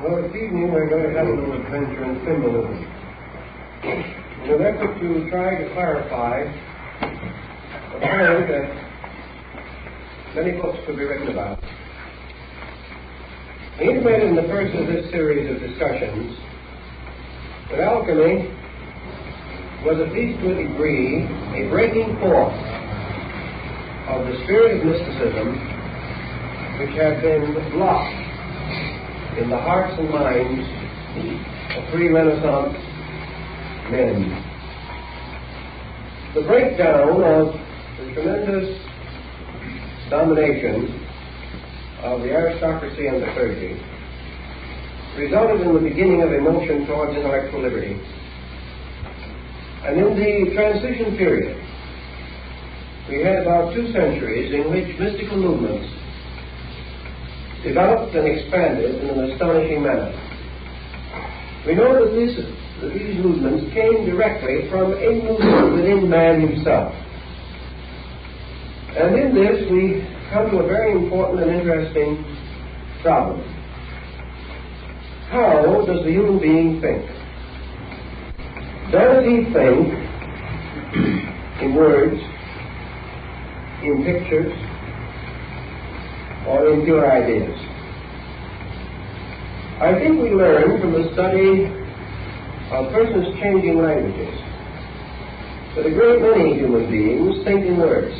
Well, this evening we're going to have a little adventure in symbolism. In an effort to try to clarify a point that many books could be written about. I intimated in the first of this series of discussions that alchemy was, at least to a degree, a breaking forth of the spirit of mysticism which had been locked in the hearts and minds of pre-Renaissance men. The breakdown of the tremendous domination of the aristocracy and the clergy resulted in the beginning of a motion towards intellectual liberty. And in the transition period, we had about 2 centuries in which mystical movements developed and expanded in an astonishing manner. We know that these movements came directly from a movement within man himself. And in this we come to a very important and interesting problem. How does the human being think? Does he think in words, in pictures, or in pure ideas? I think we learn from the study of persons changing languages that a great many human beings think in words.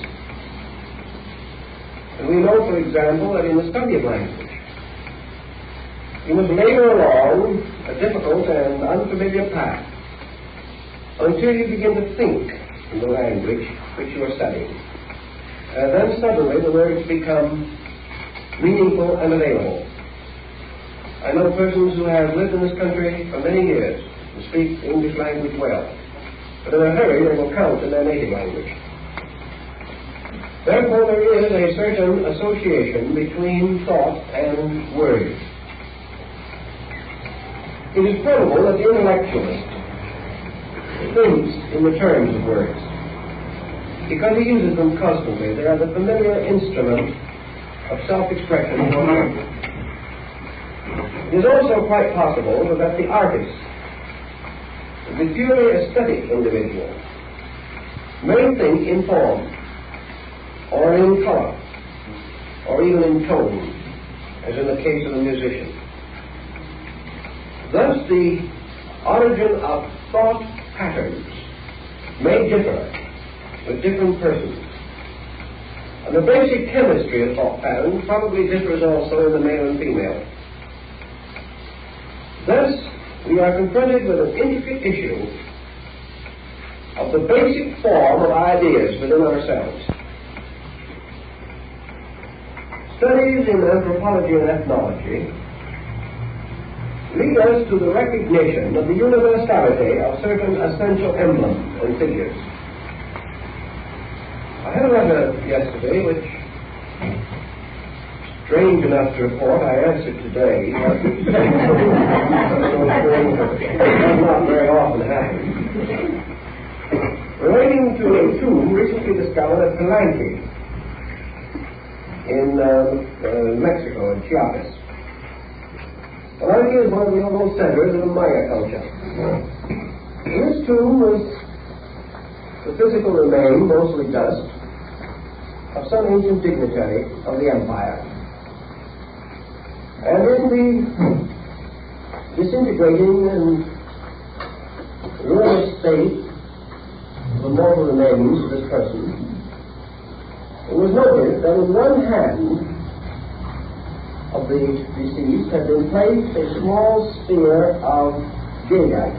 And we know, for example, that in the study of language, you must labor along a difficult and unfamiliar path until you begin to think in the language which you are studying. And then suddenly the words become meaningful and available. I know persons who have lived in this country for many years and speak the English language well, but in a hurry they will count in their native language. Therefore, there is a certain association between thought and word. It is probable that the intellectualist thinks in the terms of words, because he uses them constantly. They are the familiar instrument of self-expression for him. It is also quite possible that the artist, the purely aesthetic individual, may think in form, or in color, or even in tone, as in the case of a musician. Thus, the origin of thought patterns may differ with different persons. And the basic chemistry of thought patterns probably differs also in the male and female. Thus, we are confronted with an intricate issue of the basic form of ideas within ourselves. Studies in anthropology and ethnology lead us to the recognition of the universality of certain essential emblems and figures. I had a letter yesterday which, strange enough to report, I answered today. That does not very often happen. Relating to a tomb recently discovered at Palenque in Mexico, in Chiapas. Palenque is one of the oldest centers of the Maya culture. In this tomb was the physical remain, mostly dust, of some ancient dignitary of the empire. And in the disintegrating and ruinous state of the mortal remains of this person, it was noted that in one hand of the deceased had been placed a small sphere of jadeite,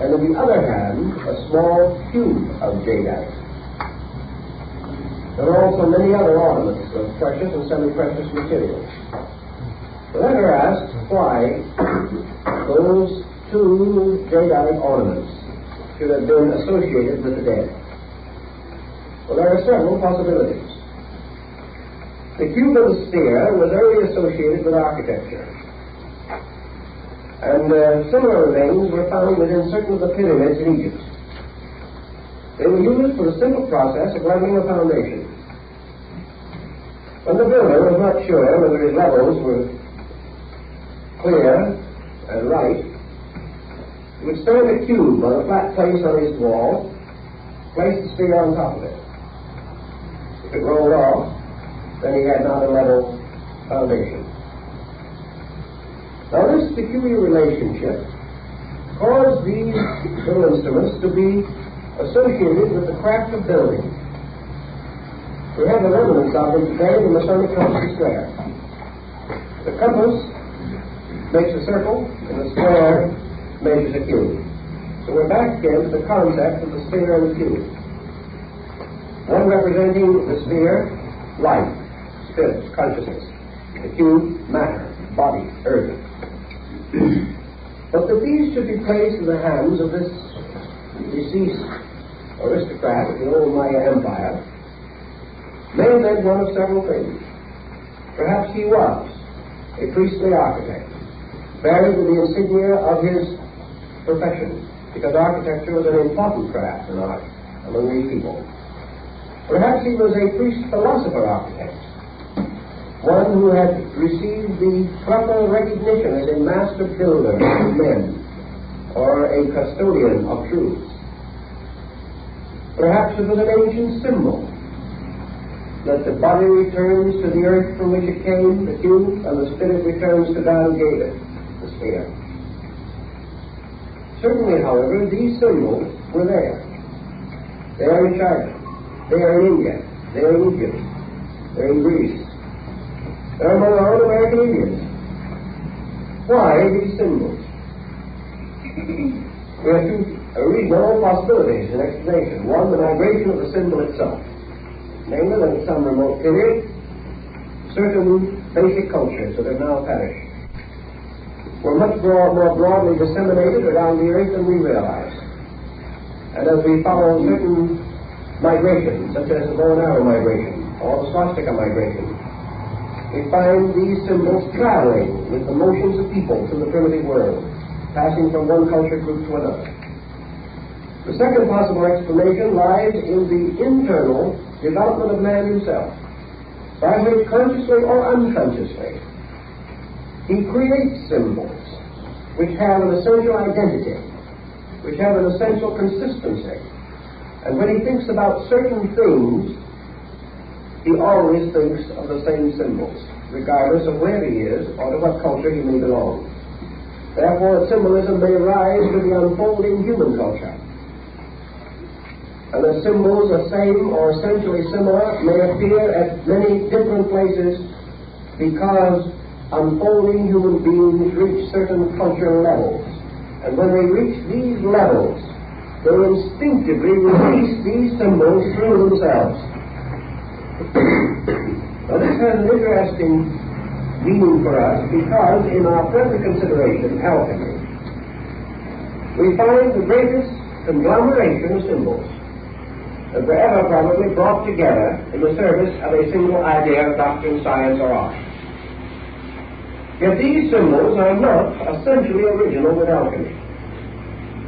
and in the other hand a small cube of jadeite. There were also many other ornaments of precious and semi-precious materials. The letter asked why those 2 jadeite ornaments should have been associated with the dead. Well, there are several possibilities. The cube of the sphere was early associated with architecture, and similar remains were found within certain of the pyramids in Egypt. They were used for the simple process of leveling a foundation. When the builder was not sure whether his levels were clear and right, he would stand a cube on a flat place on his wall, place the sphere on top of it. If it rolled off, then he had not a level foundation. Now this peculiar relationship caused these little instruments to be associated with the craft of building. We have the remnants of them today in the Masonic compass square. The compass makes a circle, and the square measures a cube. So we're back again to the concept of the sphere and the cube. One representing the sphere, life, spirit, consciousness. The cube, matter, body, earth. But that these should be placed in the hands of this deceased aristocrat of the old Maya Empire may have meant one of several things. Perhaps he was a priestly architect, buried with the insignia of his profession, because architecture was an important craft in art among these people. Perhaps he was a priest-philosopher architect, one who had received the proper recognition as a master builder of men, or a custodian of truths. Perhaps it was an ancient symbol that the body returns to the earth from which it came, the cube, and the spirit returns to down gate, the sphere. Certainly, however, these symbols were there. They are in China, they are in India, they are in Egypt, they are in Greece, they are among our own American Indians. Why these symbols? We have two reasonable possibilities in explanation. One, the migration of the symbol itself. Namely, that at some remote period, certain basic cultures that have now perished were much more broadly disseminated around the earth than we realize. And as we follow certain migrations, such as the bow and arrow migration, or the swastika migration, we find these symbols traveling with the motions of people through the primitive world, passing from one culture group to another. The second possible explanation lies in the internal development of man himself, by which, consciously or unconsciously, he creates symbols which have an essential identity, which have an essential consistency. And when he thinks about certain things, he always thinks of the same symbols, regardless of where he is or to what culture he may belong. Therefore, symbolism may rise to the unfolding human culture. And the symbols, the same or essentially similar, may appear at many different places because unfolding human beings reach certain cultural levels. And when they reach these levels, they instinctively release these symbols through themselves. Now this has an interesting meaning for us because in our present consideration, alchemy, we find the greatest conglomeration of symbols that were ever probably brought together in the service of a single idea of doctrine, science, or art. Yet these symbols are not essentially original with alchemy.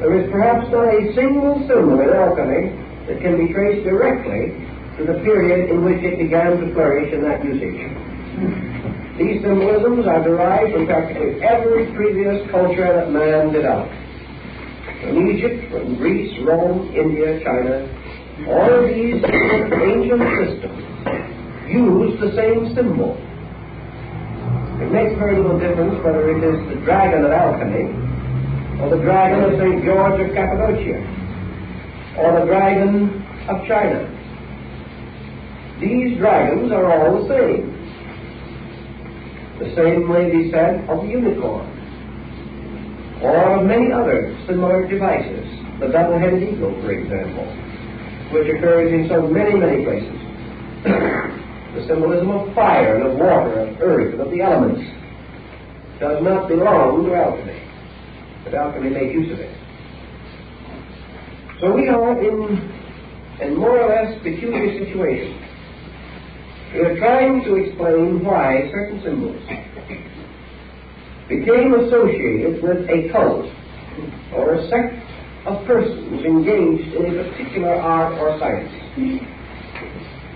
There is perhaps not a single symbol in alchemy that can be traced directly to the period in which it began to flourish in that usage. These symbolisms are derived from practically every previous culture that man developed. From Egypt, from Greece, Rome, India, China, all of these ancient systems use the same symbol. It makes very little difference whether it is the dragon of alchemy, or the dragon of St. George of Cappadocia, or the dragon of China. These dragons are all the same. The same may be said of the unicorn, or of many other similar devices, the double-headed eagle, for example, which occurs in so many, many places. The symbolism of fire and of water, of earth and of the elements does not belong to alchemy, but alchemy made use of it. So we are in more or less peculiar situation. We are trying to explain why certain symbols became associated with a cult or a sect of persons engaged in a particular art or science.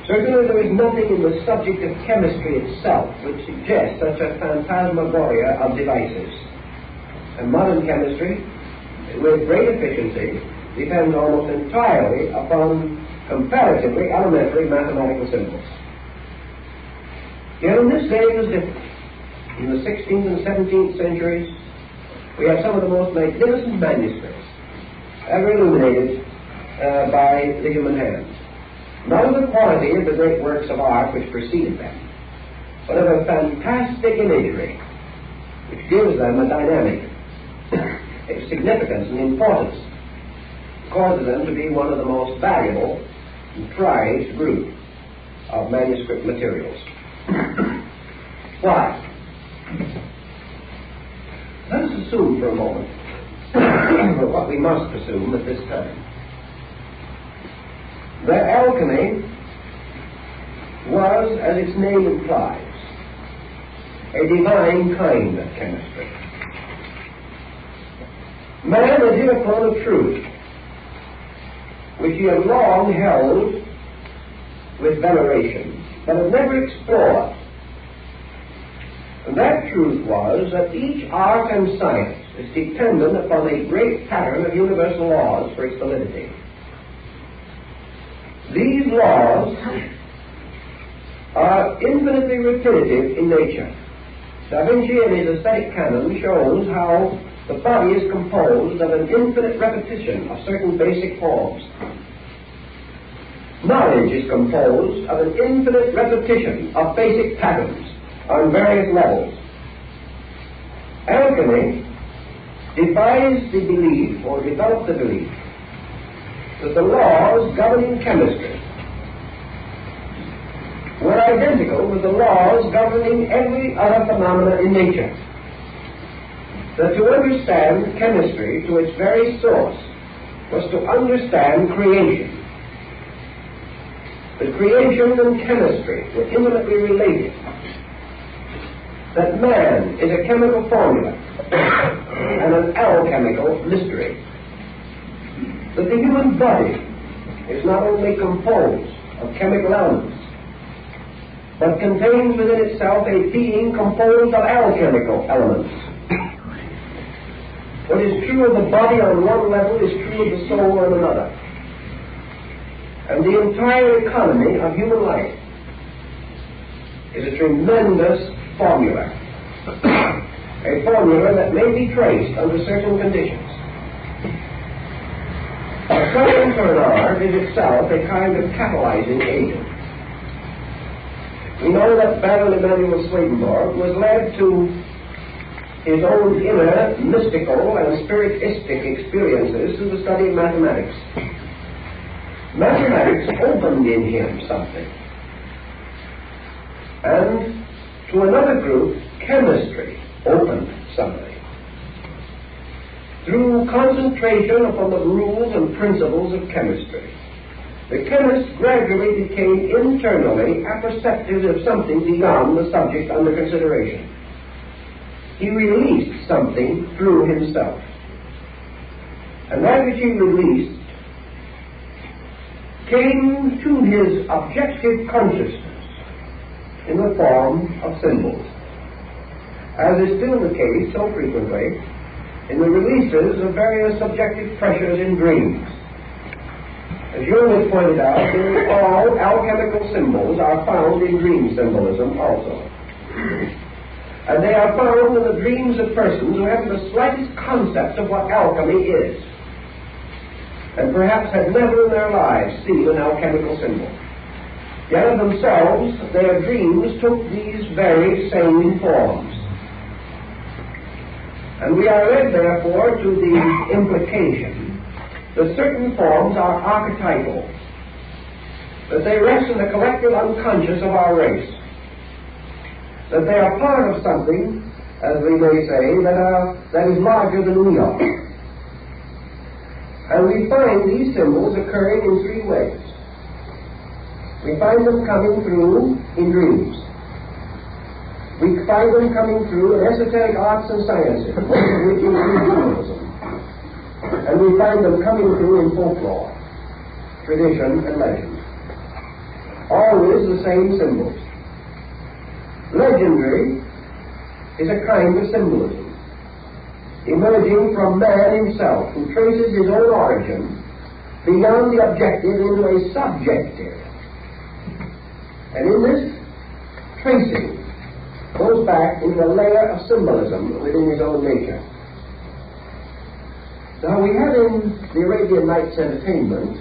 Certainly there is nothing in the subject of chemistry itself which suggests such a phantasmagoria of devices. And modern chemistry, with great efficiency, depends almost entirely upon comparatively elementary mathematical symbols. Yet in this day it was different. In the 16th and 17th centuries, we have some of the most magnificent manuscripts ever illuminated by the human hand. Not of the quality of the great works of art which preceded them, but of a fantastic imagery which gives them a dynamic significance and importance, causes them to be one of the most valuable and prized group of manuscript materials. Why? Let us assume for a moment what we must assume at this time, that alchemy was, as its name implies, a divine kind of chemistry. Man had hit upon a truth which he had long held with veneration, but had never explored. And that truth was that each art and science is dependent upon a great pattern of universal laws for its validity. These laws are infinitely repetitive in nature. Da Vinci in his aesthetic canon shows how the body is composed of an infinite repetition of certain basic forms. Knowledge is composed of an infinite repetition of basic patterns on various levels. Alchemy devised the belief, or developed the belief, that the laws governing chemistry were identical with the laws governing every other phenomena in nature. That to understand chemistry to its very source was to understand creation. That creation and chemistry were intimately related. That man is a chemical formula and an alchemical mystery. That the human body is not only composed of chemical elements, but contains within itself a being composed of alchemical elements. What is true of the body on one level is true of the soul on another. And the entire economy of human life is a tremendous formula. A formula that may be traced under certain conditions. A certain art is itself a kind of catalyzing agent. We know that Baron Emanuel Swedenborg was led to his own inner mystical and spiritistic experiences through the study of mathematics. Mathematics opened in him something. And to another group, chemistry opened something. Through concentration upon the rules and principles of chemistry, the chemist gradually became internally apperceptive of something beyond the subject under consideration. He released something through himself. And that which he released came to his objective consciousness in the form of symbols, as is still the case so frequently in the releases of various subjective pressures in dreams. As Jung has pointed out, all alchemical symbols are found in dream symbolism also. And they are found in the dreams of persons who haven't the slightest concept of what alchemy is, and perhaps had never in their lives seen an alchemical symbol. Yet of themselves, their dreams took these very same forms. And we are led, therefore, to the implication that certain forms are archetypal, that they rest in the collective unconscious of our race, that they are part of something, as we may say, that is larger than we are. And we find these symbols occurring in three ways. We find them coming through in dreams. We find them coming through in esoteric arts and sciences, which include humanism. And we find them coming through in folklore, tradition, and legend. always the same symbols. Legendary is a kind of symbolism, emerging from man himself, who traces his own origin beyond the objective into a subjective. And in this tracing, goes back into a layer of symbolism within his own nature. Now we have in the Arabian Nights Entertainment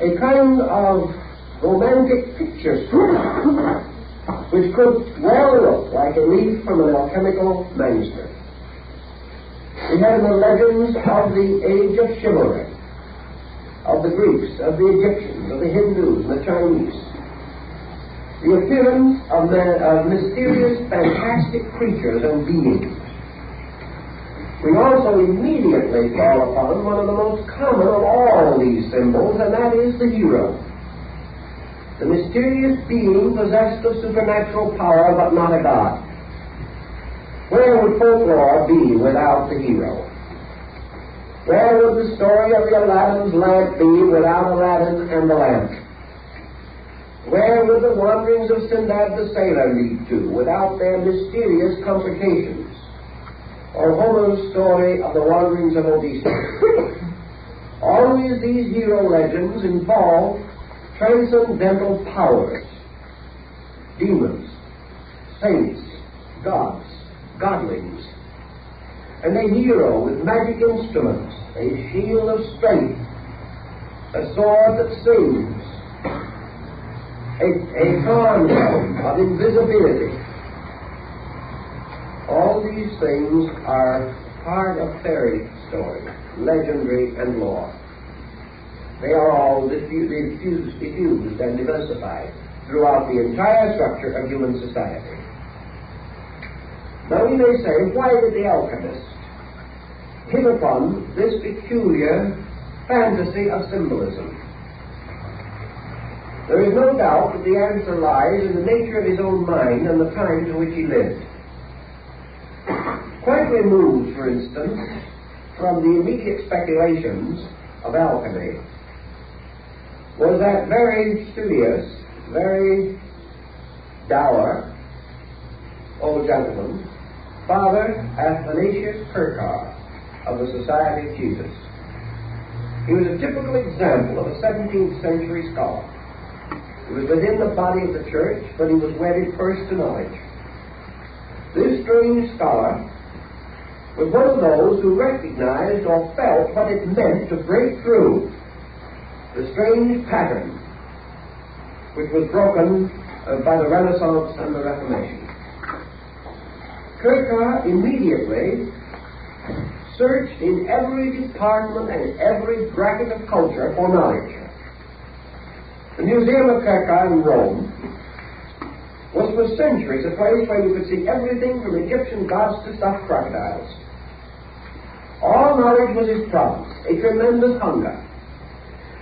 a kind of romantic picture story which could well look like a leaf from an alchemical manuscript. We have the legends of the age of chivalry, of the Greeks, of the Egyptians, of the Hindus, and the Chinese. The appearance of mysterious, fantastic creatures and beings. We also immediately fall upon one of the most common of all these symbols, and that is the hero. The mysterious being possessed of supernatural power, but not a god. Where would folklore be without the hero? Where would the story of the Aladdin's lamp be without Aladdin and the lamp? Where would the wanderings of Sindbad the sailor lead to without their mysterious complications? Or Homer's story of the wanderings of Odysseus? Always these hero legends involve transcendental powers, demons, saints, gods, godlings, and a hero with magic instruments, a shield of strength, a sword that sings, a horn of invisibility. All these things are part of fairy story, legendary, and lore. They are all diffused and diversified throughout the entire structure of human society. Now we may say, why did the alchemist hit upon this peculiar fantasy of symbolism? There is no doubt that the answer lies in the nature of his own mind and the times in which he lived. Quite removed, for instance, from the immediate speculations of alchemy, was that very studious, very dour old gentleman, Father Athanasius Kirchhoff of the Society of Jesus. He was a typical example of a 17th century scholar. He was within the body of the church, but he was wedded first to knowledge. This strange scholar was one of those who recognized or felt what it meant to break through the strange pattern which was broken by the Renaissance and the Reformation. Kirchhoff immediately searched in every department and every bracket of culture for knowledge. The Museum of Kirchhoff in Rome was for centuries a place where you could see everything from Egyptian gods to stuffed crocodiles. All knowledge was his province, a tremendous hunger.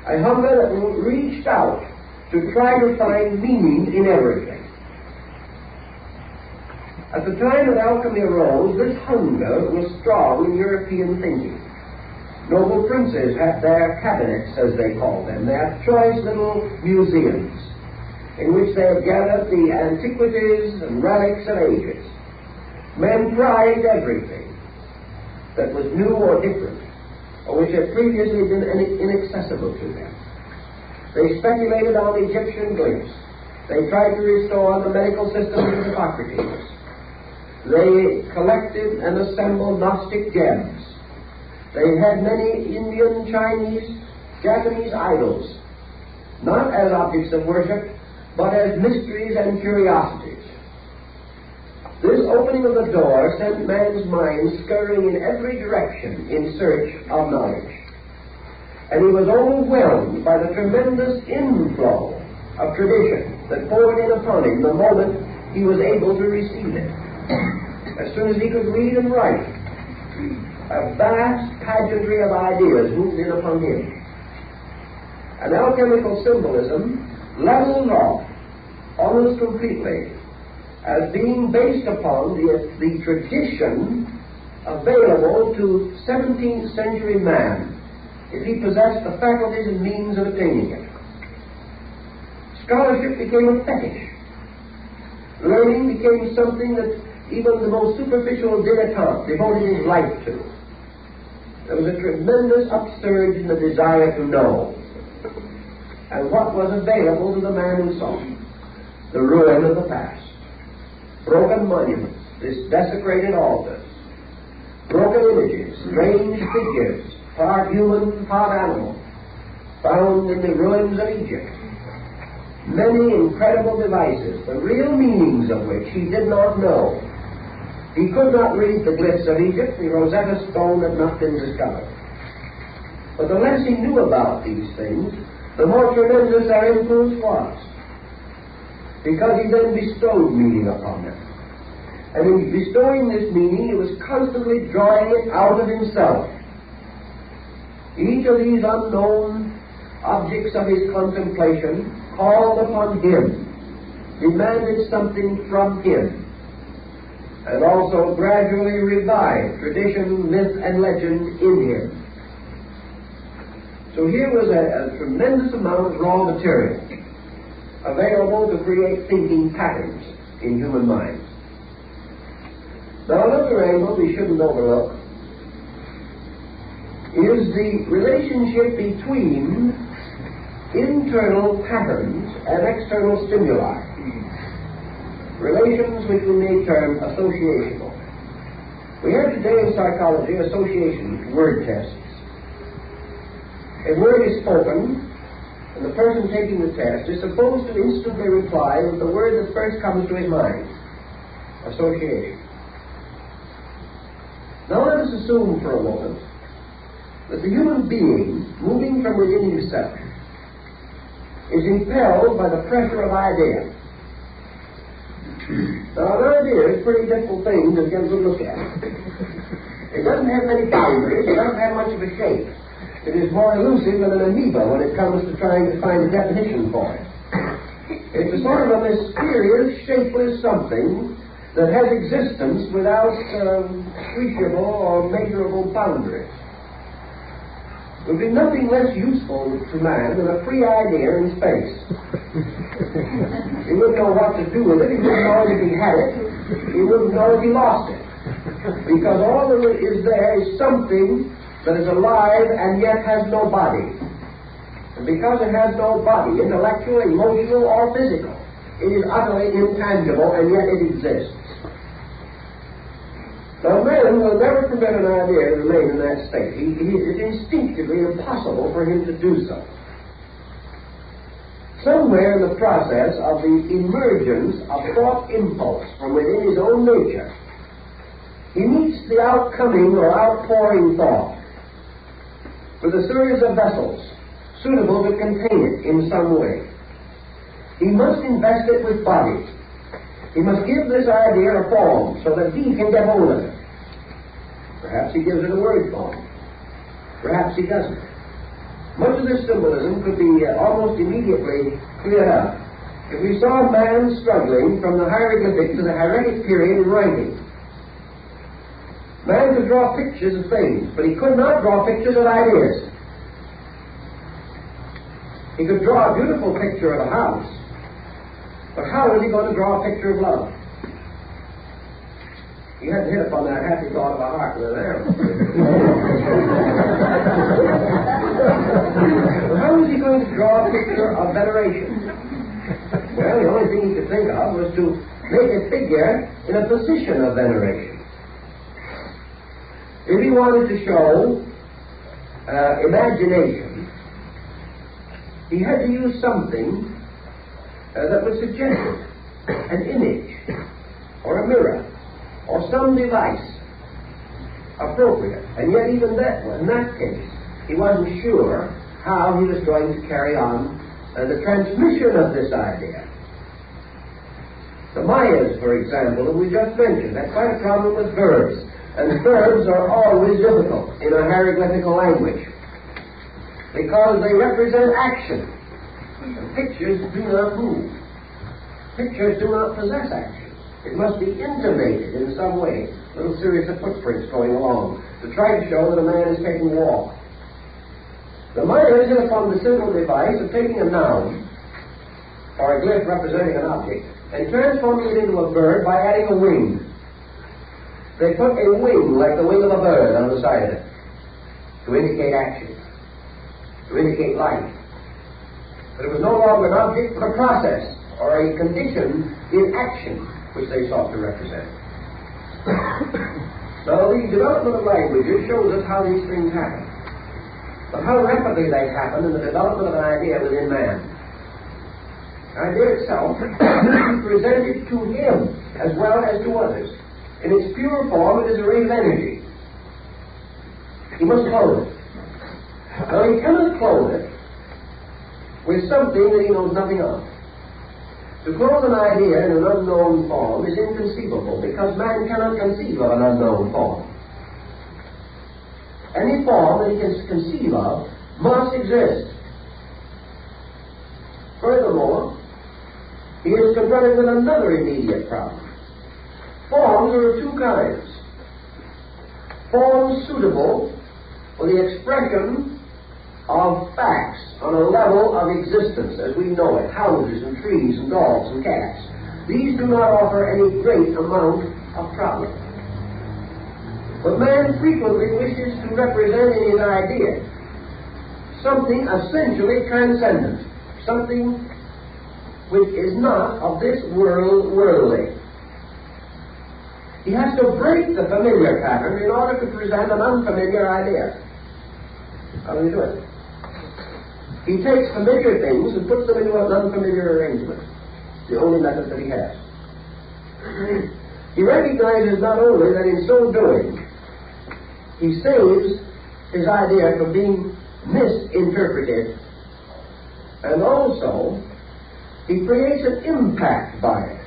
A hunger that reached out to try to find meaning in everything. At the time that alchemy arose, this hunger was strong in European thinking. Noble princes had their cabinets, as they called them. They had choice little museums in which they had gathered the antiquities and relics of ages. Men prized everything that was new or different, or which had previously been inaccessible to them. They speculated on Egyptian glyphs. They tried to restore the medical system of Hippocrates. They collected and assembled Gnostic gems. They had many Indian, Chinese, Japanese idols, not as objects of worship, but as mysteries and curiosities. This opening of the door sent man's mind scurrying in every direction in search of knowledge. And he was overwhelmed by the tremendous inflow of tradition that poured in upon him the moment he was able to receive it. As soon as he could read and write, a vast pageantry of ideas moved in upon him. And alchemical symbolism leveled off almost completely as being based upon the tradition available to 17th century man if he possessed the faculties and means of attaining it. Scholarship became a fetish. Learning became something that even the most superficial dilettante devoted his life to. There was a tremendous upsurge in the desire to know. And what was available to the man who saw? The ruin of the past. Broken monuments, desecrated altars, broken images, strange figures, part human, part animal, found in the ruins of Egypt. Many incredible devices, the real meanings of which he did not know. He could not read the glyphs of Egypt. The Rosetta Stone had not been discovered. But the less he knew about these things, the more tremendous their influence was, because he then bestowed meaning upon them. And in bestowing this meaning, he was constantly drawing it out of himself. Each of these unknown objects of his contemplation called upon him, demanded something from him, and also gradually revived tradition, myth, and legend in him. So here was a tremendous amount of raw material available to create thinking patterns in human minds. Now, another angle we shouldn't overlook is the relationship between internal patterns and external stimuli. Relations which we may term associational. We have today in psychology association word tests. A word is spoken, and the person taking the test is supposed to instantly reply with the word that first comes to his mind. Association. Now let us assume for a moment that the human being, moving from within himself, is impelled by the pressure of idea. Now, an idea is a pretty difficult thing to get a good look at. It doesn't have many boundaries, it doesn't have much of a shape. It is more elusive than an amoeba when it comes to trying to find a definition for it. It's a sort of a mysterious, shapeless something that has existence without appreciable or measurable boundaries. There would be nothing less useful to man than a free idea in space. He wouldn't know what to do with it, he wouldn't know if he had it, he wouldn't know if he lost it. Because all that is there is something that is alive and yet has no body. And because it has no body, intellectual, emotional, or physical, it is utterly intangible and yet it exists. Now, man will never permit an idea to remain in that state. It is instinctively impossible for him to do so. Somewhere in the process of the emergence of thought impulse from within his own nature, he meets the outcoming or outpouring thought with a series of vessels suitable to contain it in some way. He must invest it with body. He must give this idea a form so that he can get hold of it. Perhaps he gives it a word form. Perhaps he doesn't. Much of this symbolism could be almost immediately cleared up if we saw a man struggling from the hieroglyphic to the hieratic period in writing. Man could draw pictures of things, but he could not draw pictures of ideas. He could draw a beautiful picture of a house, but how is he going to draw a picture of love? He hadn't hit upon that happy thought of a heart with an arrow. How is he going to draw a picture of veneration? Well, the only thing he could think of was to make a figure in a position of veneration. If he wanted to show imagination, he had to use something that would suggest it, an image, or a mirror, or some device appropriate. And yet even that, in that case, he wasn't sure how he was going to carry on the transmission of this idea. The Mayas, for example, that we just mentioned, had quite a problem with verbs. And verbs are always difficult in a hieroglyphical language because they represent action. And pictures do not move. Pictures do not possess action. It must be intimated in some way, a little series of footprints going along, to try to show that a man is taking a walk. The Mayas hit upon the simple device of taking a noun or a glyph representing an object, and transforming it into a bird by adding a wing. They put a wing, like the wing of a bird, on the side of it, to indicate action, to indicate life. But it was no longer an object, but a process, or a condition in action, which they sought to represent. So the development of languages shows us how these things happen. But how rapidly they happen in the development of an idea within man. The idea itself is presented to him as well as to others. In its pure form, it is a ray of energy. He must clothe it. Now, he cannot clothe it with something that he knows nothing of. To clothe an idea in an unknown form is inconceivable, because man cannot conceive of an unknown form. Any form that he can conceive of must exist. Furthermore, he is confronted with another immediate problem. Forms are of two kinds. Forms suitable for the expression of facts on a level of existence as we know it, houses and trees and dogs and cats. These do not offer any great amount of problem. But man frequently wishes to represent in his idea something essentially transcendent, something which is not of this world worldly. He has to break the familiar pattern in order to present an unfamiliar idea. How do you do it? He takes familiar things and puts them into an unfamiliar arrangement. It's the only method that he has. He recognizes not only that in so doing, he saves his idea from being misinterpreted, and also he creates an impact by it,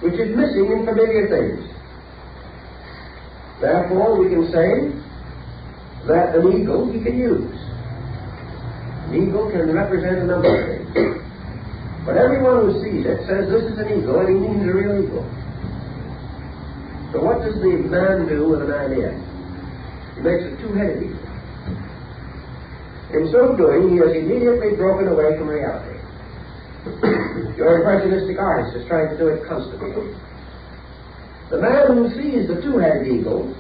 which is missing in familiar things. Therefore, we can say that an eagle he can use. An eagle can represent a number of things. But everyone who sees it says this is an eagle, and he means a real eagle. So what does the man do with an idea? He makes a two-headed eagle. In so doing, he has immediately broken away from reality. Your impressionistic artist is trying to do it constantly. The man who sees the two-headed eagle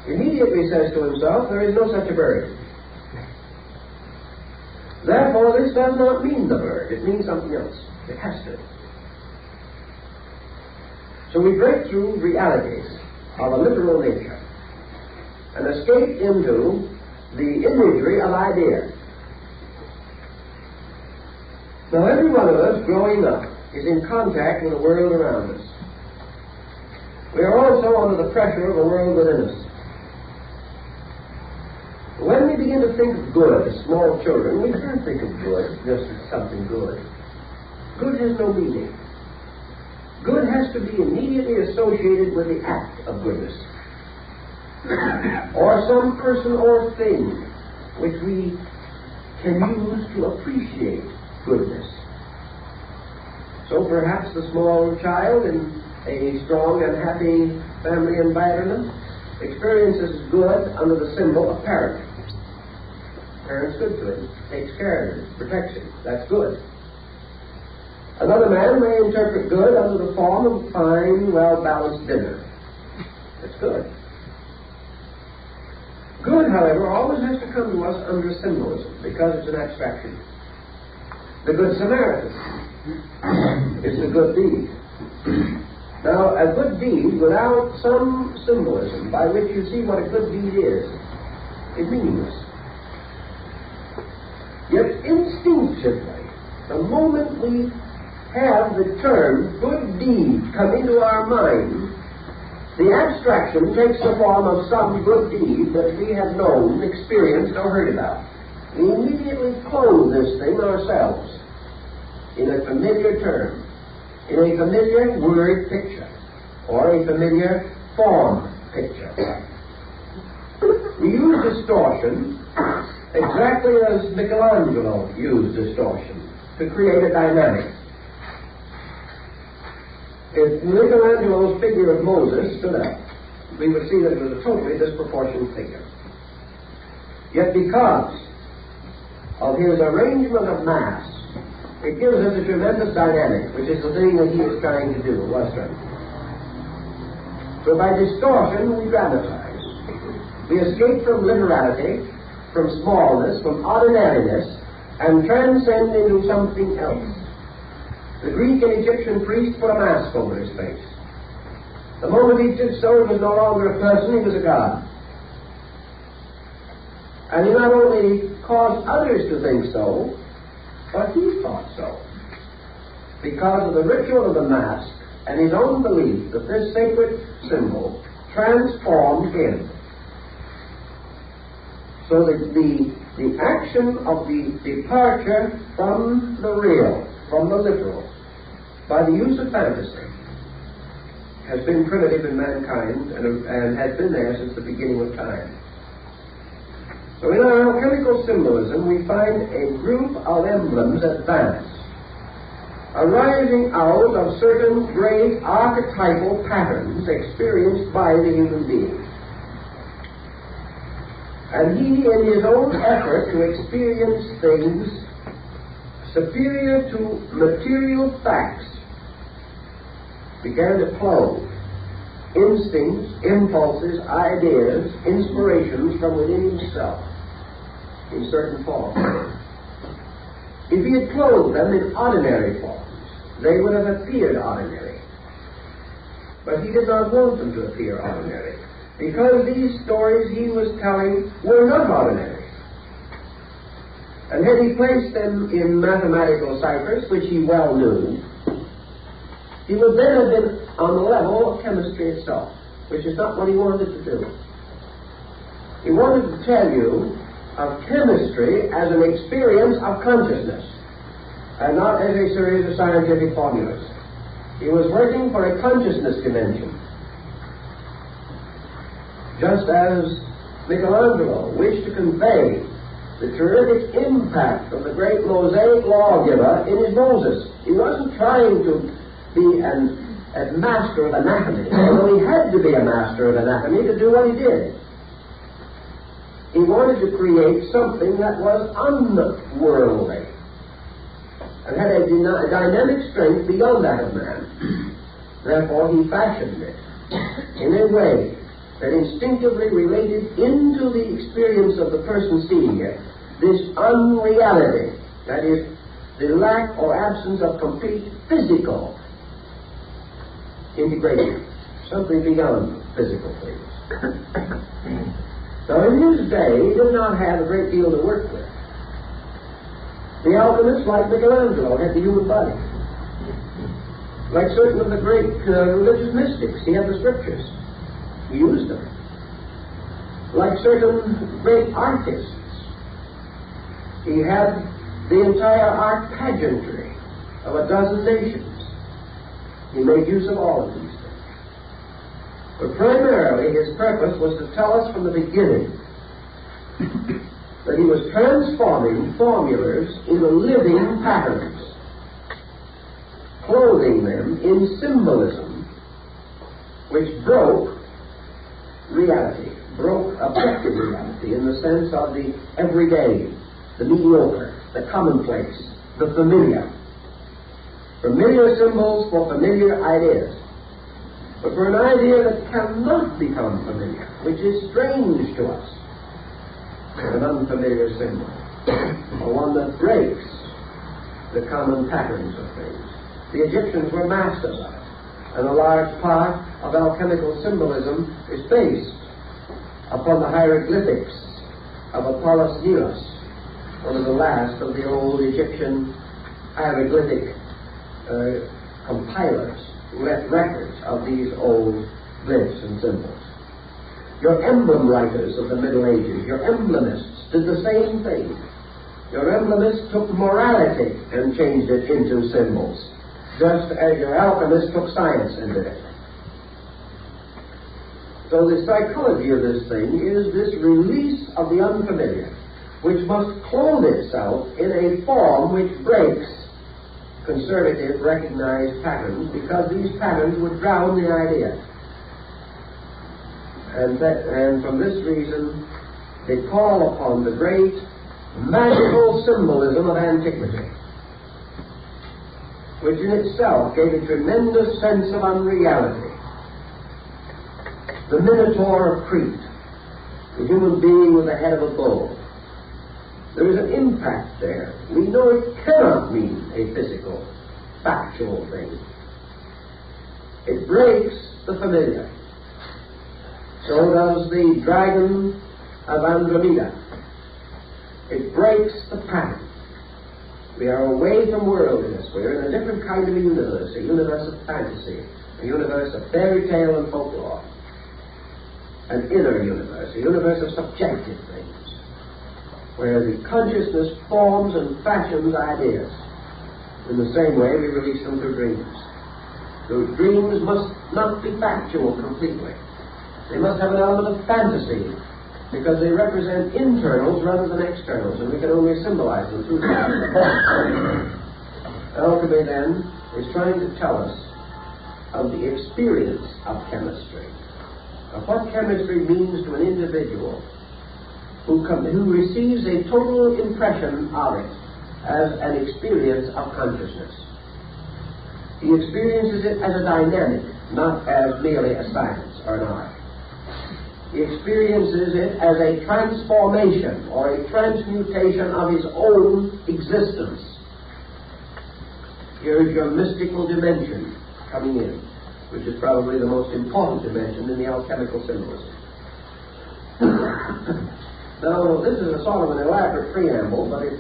immediately says to himself, there is no such a bird. Therefore, this does not mean the bird. It means something else. It has to. So we break through realities of a literal nature and escape into the imagery of ideas. Now, every one of us growing up is in contact with the world around us. We are also under the pressure of the world within us. When we begin to think of good as small children, we can't think of good just as something good. Good has no meaning. Good has to be immediately associated with the act of goodness, or some person or thing which we can use to appreciate goodness. So perhaps the small child in a strong and happy family environment experiences good under the symbol of parent. Parent's good to him, takes care of him, protects him. That's good. Another man may interpret good under the form of a fine, well-balanced dinner. That's good. Good, however, always has to come to us under symbolism, because it's an abstraction. The Good Samaritan is the good deed. Now, a good deed without some symbolism by which you see what a good deed is meaningless. Yet instinctively, the moment we have the term good deed come into our mind, the abstraction takes the form of some good deed that we have known, experienced, or heard about. We immediately clothe this thing ourselves in a familiar term, in a familiar word picture, or a familiar form picture. We use distortion exactly as Michelangelo used distortion to create a dynamic. If Michelangelo's figure of Moses stood up, we would see that it was a totally disproportionate figure. Yet because of his arrangement of mass It gives us a tremendous dynamic, which is the thing that he is trying to do, or was trying to do. So by distortion, we dramatize. We escape from literality, from smallness, from ordinariness, and transcend into something else. The Greek and Egyptian priest put a mask over his face. The moment he did so, he was no longer a person, he was a god. And he not only caused others to think so, but he thought so. Because of the ritual of the mask and his own belief that this sacred symbol transformed him. So that the action of the departure from the real, from the literal, by the use of fantasy, has been primitive in mankind and has been there since the beginning of time. So in our alchemical symbolism, we find a group of emblems advance, arising out of certain great archetypal patterns experienced by the human being. And he, in his own effort to experience things superior to material facts, began to clothe instincts, impulses, ideas, inspirations from within himself in certain forms. If he had clothed them in ordinary forms, they would have appeared ordinary. But he did not want them to appear ordinary, because these stories he was telling were not ordinary. And had he placed them in mathematical ciphers, which he well knew, he would then have been on the level of chemistry itself, which is not what he wanted to do. He wanted to tell you of chemistry as an experience of consciousness, and not as a series of scientific formulas. He was working for a consciousness dimension. Just as Michelangelo wished to convey the terrific impact of the great Mosaic lawgiver in his Moses. He wasn't trying to be a master of anatomy, although he had to be a master of anatomy to do what he did. He wanted to create something that was unworldly and had a dynamic strength beyond that of man. Therefore, he fashioned it in a way that instinctively related into the experience of the person seeing it this unreality, that is, the lack or absence of complete physical integration, something beyond physical things. So in his day, he did not have a great deal to work with. The alchemists, like Michelangelo, had the human body. Like certain of the great religious mystics, he had the scriptures. He used them. Like certain great artists, he had the entire art pageantry of a dozen nations. He made use of all of these things. But primarily his purpose was to tell us from the beginning that he was transforming formulas into living patterns, clothing them in symbolism which broke reality, broke objective reality in the sense of the everyday, the mediocre, the commonplace, the familiar. Familiar symbols for familiar ideas. But for an idea that cannot become familiar, which is strange to us, an unfamiliar symbol, or one that breaks the common patterns of things. The Egyptians were masters of it, and a large part of alchemical symbolism is based upon the hieroglyphics of Apollos Neos, one of the last of the old Egyptian hieroglyphic compilers, records of these old glyphs and symbols. Your emblem writers of the Middle Ages, your emblemists, did the same thing. Your emblemists took morality and changed it into symbols, just as your alchemists took science and did it. So the psychology of this thing is this release of the unfamiliar, which must clothe itself in a form which breaks conservative, recognized patterns, because these patterns would drown the idea. And from this reason, they call upon the great magical symbolism of antiquity which in itself gave a tremendous sense of unreality. The Minotaur of Crete, the human being with the head of a bull. There is an impact there. We know it cannot mean a physical, factual thing. It breaks the familiar. So does the dragon of Andromeda. It breaks the pattern. We are away from worldliness. We are in a different kind of a universe of fantasy, a universe of fairy tale and folklore, an inner universe, a universe of subjective things, where the consciousness forms and fashions ideas. In the same way we release them through dreams. Those dreams must not be factual completely. They must have an element of fantasy, because they represent internals rather than externals, and we can only symbolize them through them. Alchemy, then, is trying to tell us of the experience of chemistry, of what chemistry means to an individual who receives a total impression of it as an experience of consciousness. He experiences it as a dynamic, not as merely a science or an art. He experiences it as a transformation or a transmutation of his own existence. Here is your mystical dimension coming in, which is probably the most important dimension in the alchemical symbolism. Now, this is a sort of an elaborate preamble, but it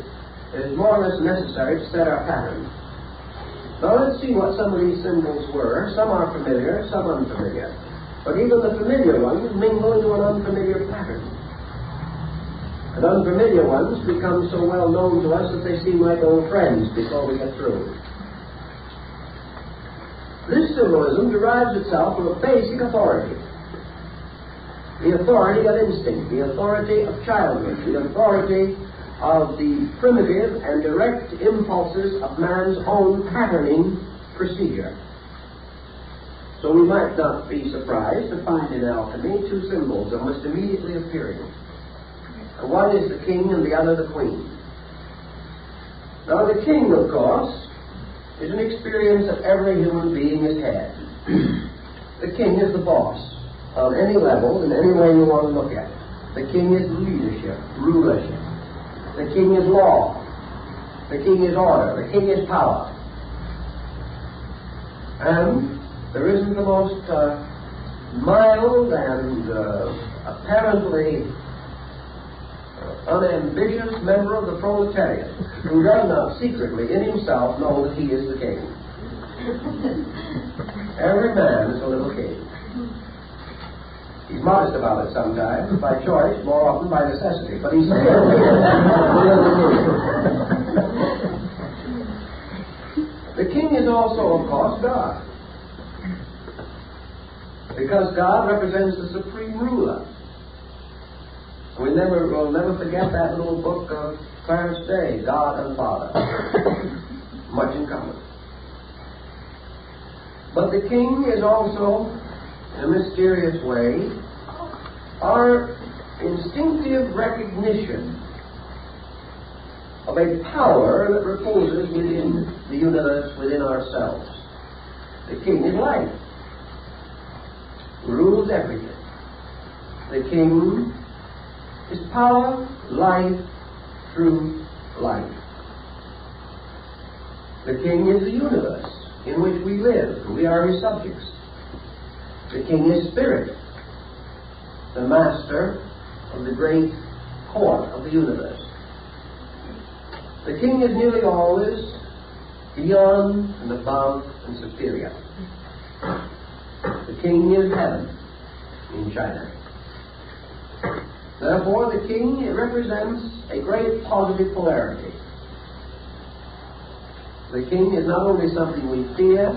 is more or less necessary to set our pattern. Now, let's see what some of these symbols were. Some are familiar, some unfamiliar. But even the familiar ones mingle into an unfamiliar pattern. And unfamiliar ones become so well known to us that they seem like old friends before we get through. This symbolism derives itself from a basic authority. The authority of instinct, the authority of childhood, the authority of the primitive and direct impulses of man's own patterning procedure. So we might not be surprised to find in alchemy two symbols almost immediately appearing. One is the king and the other the queen. Now the king, of course, is an experience that every human being has had. The king is the boss on any level, in any way you want to look at it. The king is leadership, rulership. The king is law. The king is order. The king is power. And there isn't the most mild and apparently unambitious member of the proletariat who does not secretly in himself know that he is the king. Every man is a little king. He's modest about it sometimes, by choice, more often by necessity, but he's still the king is also, of course, God. Because God represents the supreme ruler. We'll never forget that little book of Clarence Day, God and Father. Much in common. But the king is also, in a mysterious way, our instinctive recognition of a power that reposes within the universe, within ourselves. The king is life. Rules everything. The king is power, life, truth, life. The king is the universe in which we live. We are his subjects. The king is spirit, the master of the great court of the universe. The king is nearly always beyond and above and superior. The king is heaven in China. Therefore, the king represents a great positive polarity. The king is not only something we fear,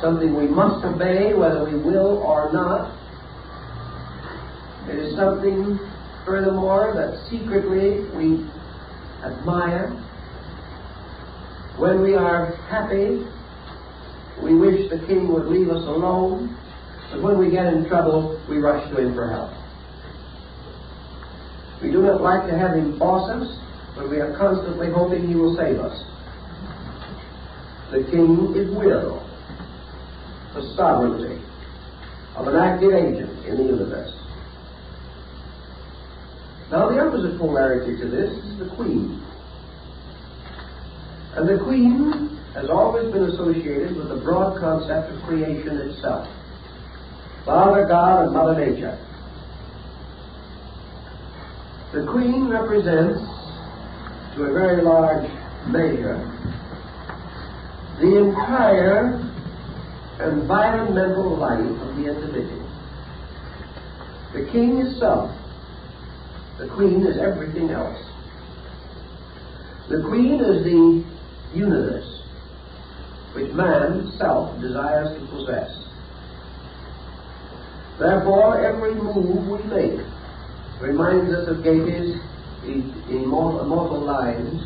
something we must obey whether we will or not. It is something, furthermore, that secretly we admire. When we are happy, we wish the king would leave us alone, but when we get in trouble, we rush to him for help. We do not like to have him boss us, but we are constantly hoping he will save us. The king is will, the sovereignty of an active agent in the universe. Now the opposite polarity to this is the queen. And the queen has always been associated with the broad concept of creation itself. Father God and Mother Nature. The queen represents, to a very large measure, the entire environmental life of the individual. The king is self. The queen is everything else. The queen is the universe which man, self, desires to possess. Therefore, every move we make reminds us of Goethe's immortal lines,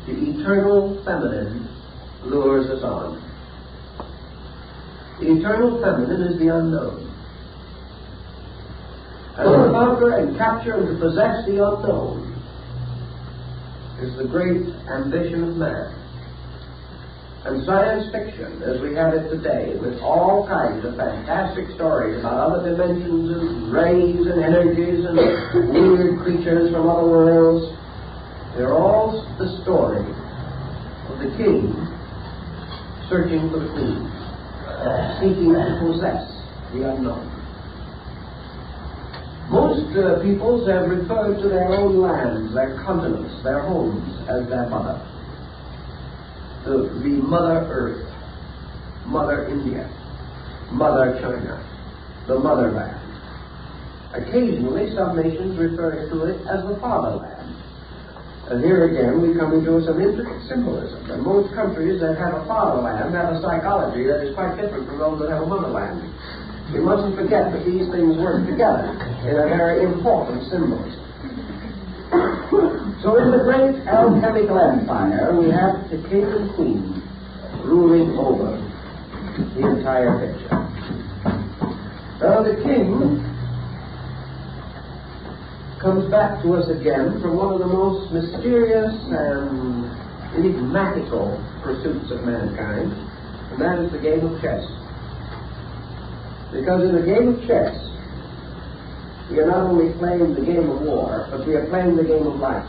"The eternal feminine lures us on." The eternal feminine is the unknown. And to conquer and capture and to possess the unknown is the great ambition of man. And science fiction, as we have it today, with all kinds of fantastic stories about other dimensions and rays and energies and weird creatures from other worlds, they're all the story of the king searching for the queen, seeking to possess the unknown. Most peoples have referred to their own lands, their continents, their homes, as their mother. The Mother Earth, Mother India, Mother China, the Motherland. Occasionally, some nations refer to it as the Fatherland. And here again, we come into some intricate symbolism. And most countries that have a fatherland have a psychology that is quite different from those that have a motherland. You mustn't forget that these things work together in a very important symbolism. So in the great alchemical empire, we have the king and queen ruling over the entire picture. Now the king comes back to us again from one of the most mysterious and enigmatical pursuits of mankind, and that is the game of chess. Because in the game of chess, we are not only playing the game of war, but we are playing the game of life.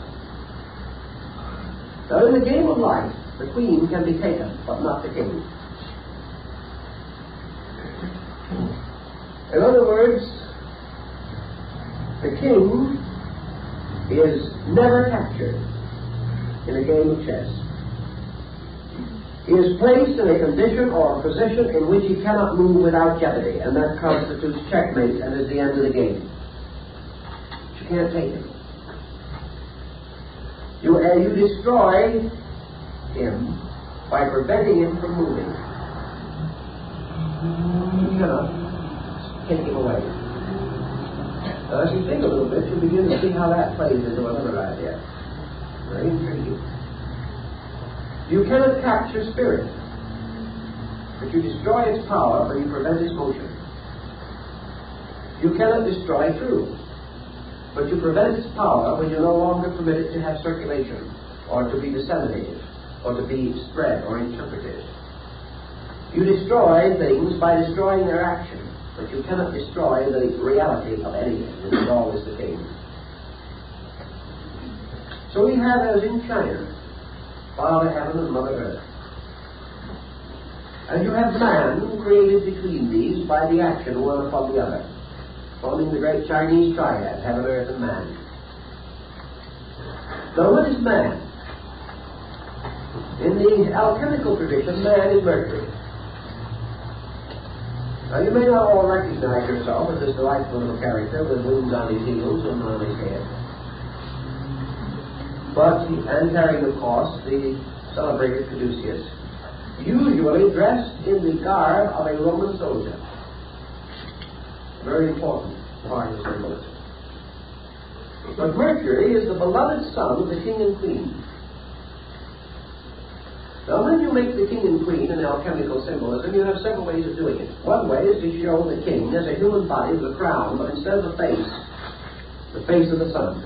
Now in the game of life, the queen can be taken, but not the king. In other words, the king is never captured in a game of chess. He is placed in a condition or a position in which he cannot move without jeopardy, and that constitutes checkmate and is the end of the game. But you can't take him. You destroy him by preventing him from moving. You cannot take him away. Now, as you think a little bit, you begin to see how that plays into another idea. Very intriguing. You cannot capture spirit, but you destroy its power when you prevent its motion. You cannot destroy truth, but you prevent its power when you no longer permit it to have circulation, or to be disseminated, or to be spread or interpreted. You destroy things by destroying their action, but you cannot destroy the reality of anything. This is always the case. So we have, as in China, Father Heaven and Mother Earth. And you have man created between these by the action one upon the other, forming the great Chinese triad, heaven, earth, and man. Now what is man? In the alchemical tradition, man is Mercury. Now you may not all recognize yourself as this delightful little character with wings on his heels and on his head. But, and carrying, of course, the celebrated Caduceus, usually dressed in the garb of a Roman soldier. A very important part of symbolism. But Mercury is the beloved son of the king and queen. Now, when you make the king and queen in alchemical symbolism, you have several ways of doing it. One way is to show the king as a human body with a crown, but instead of the face of the sun.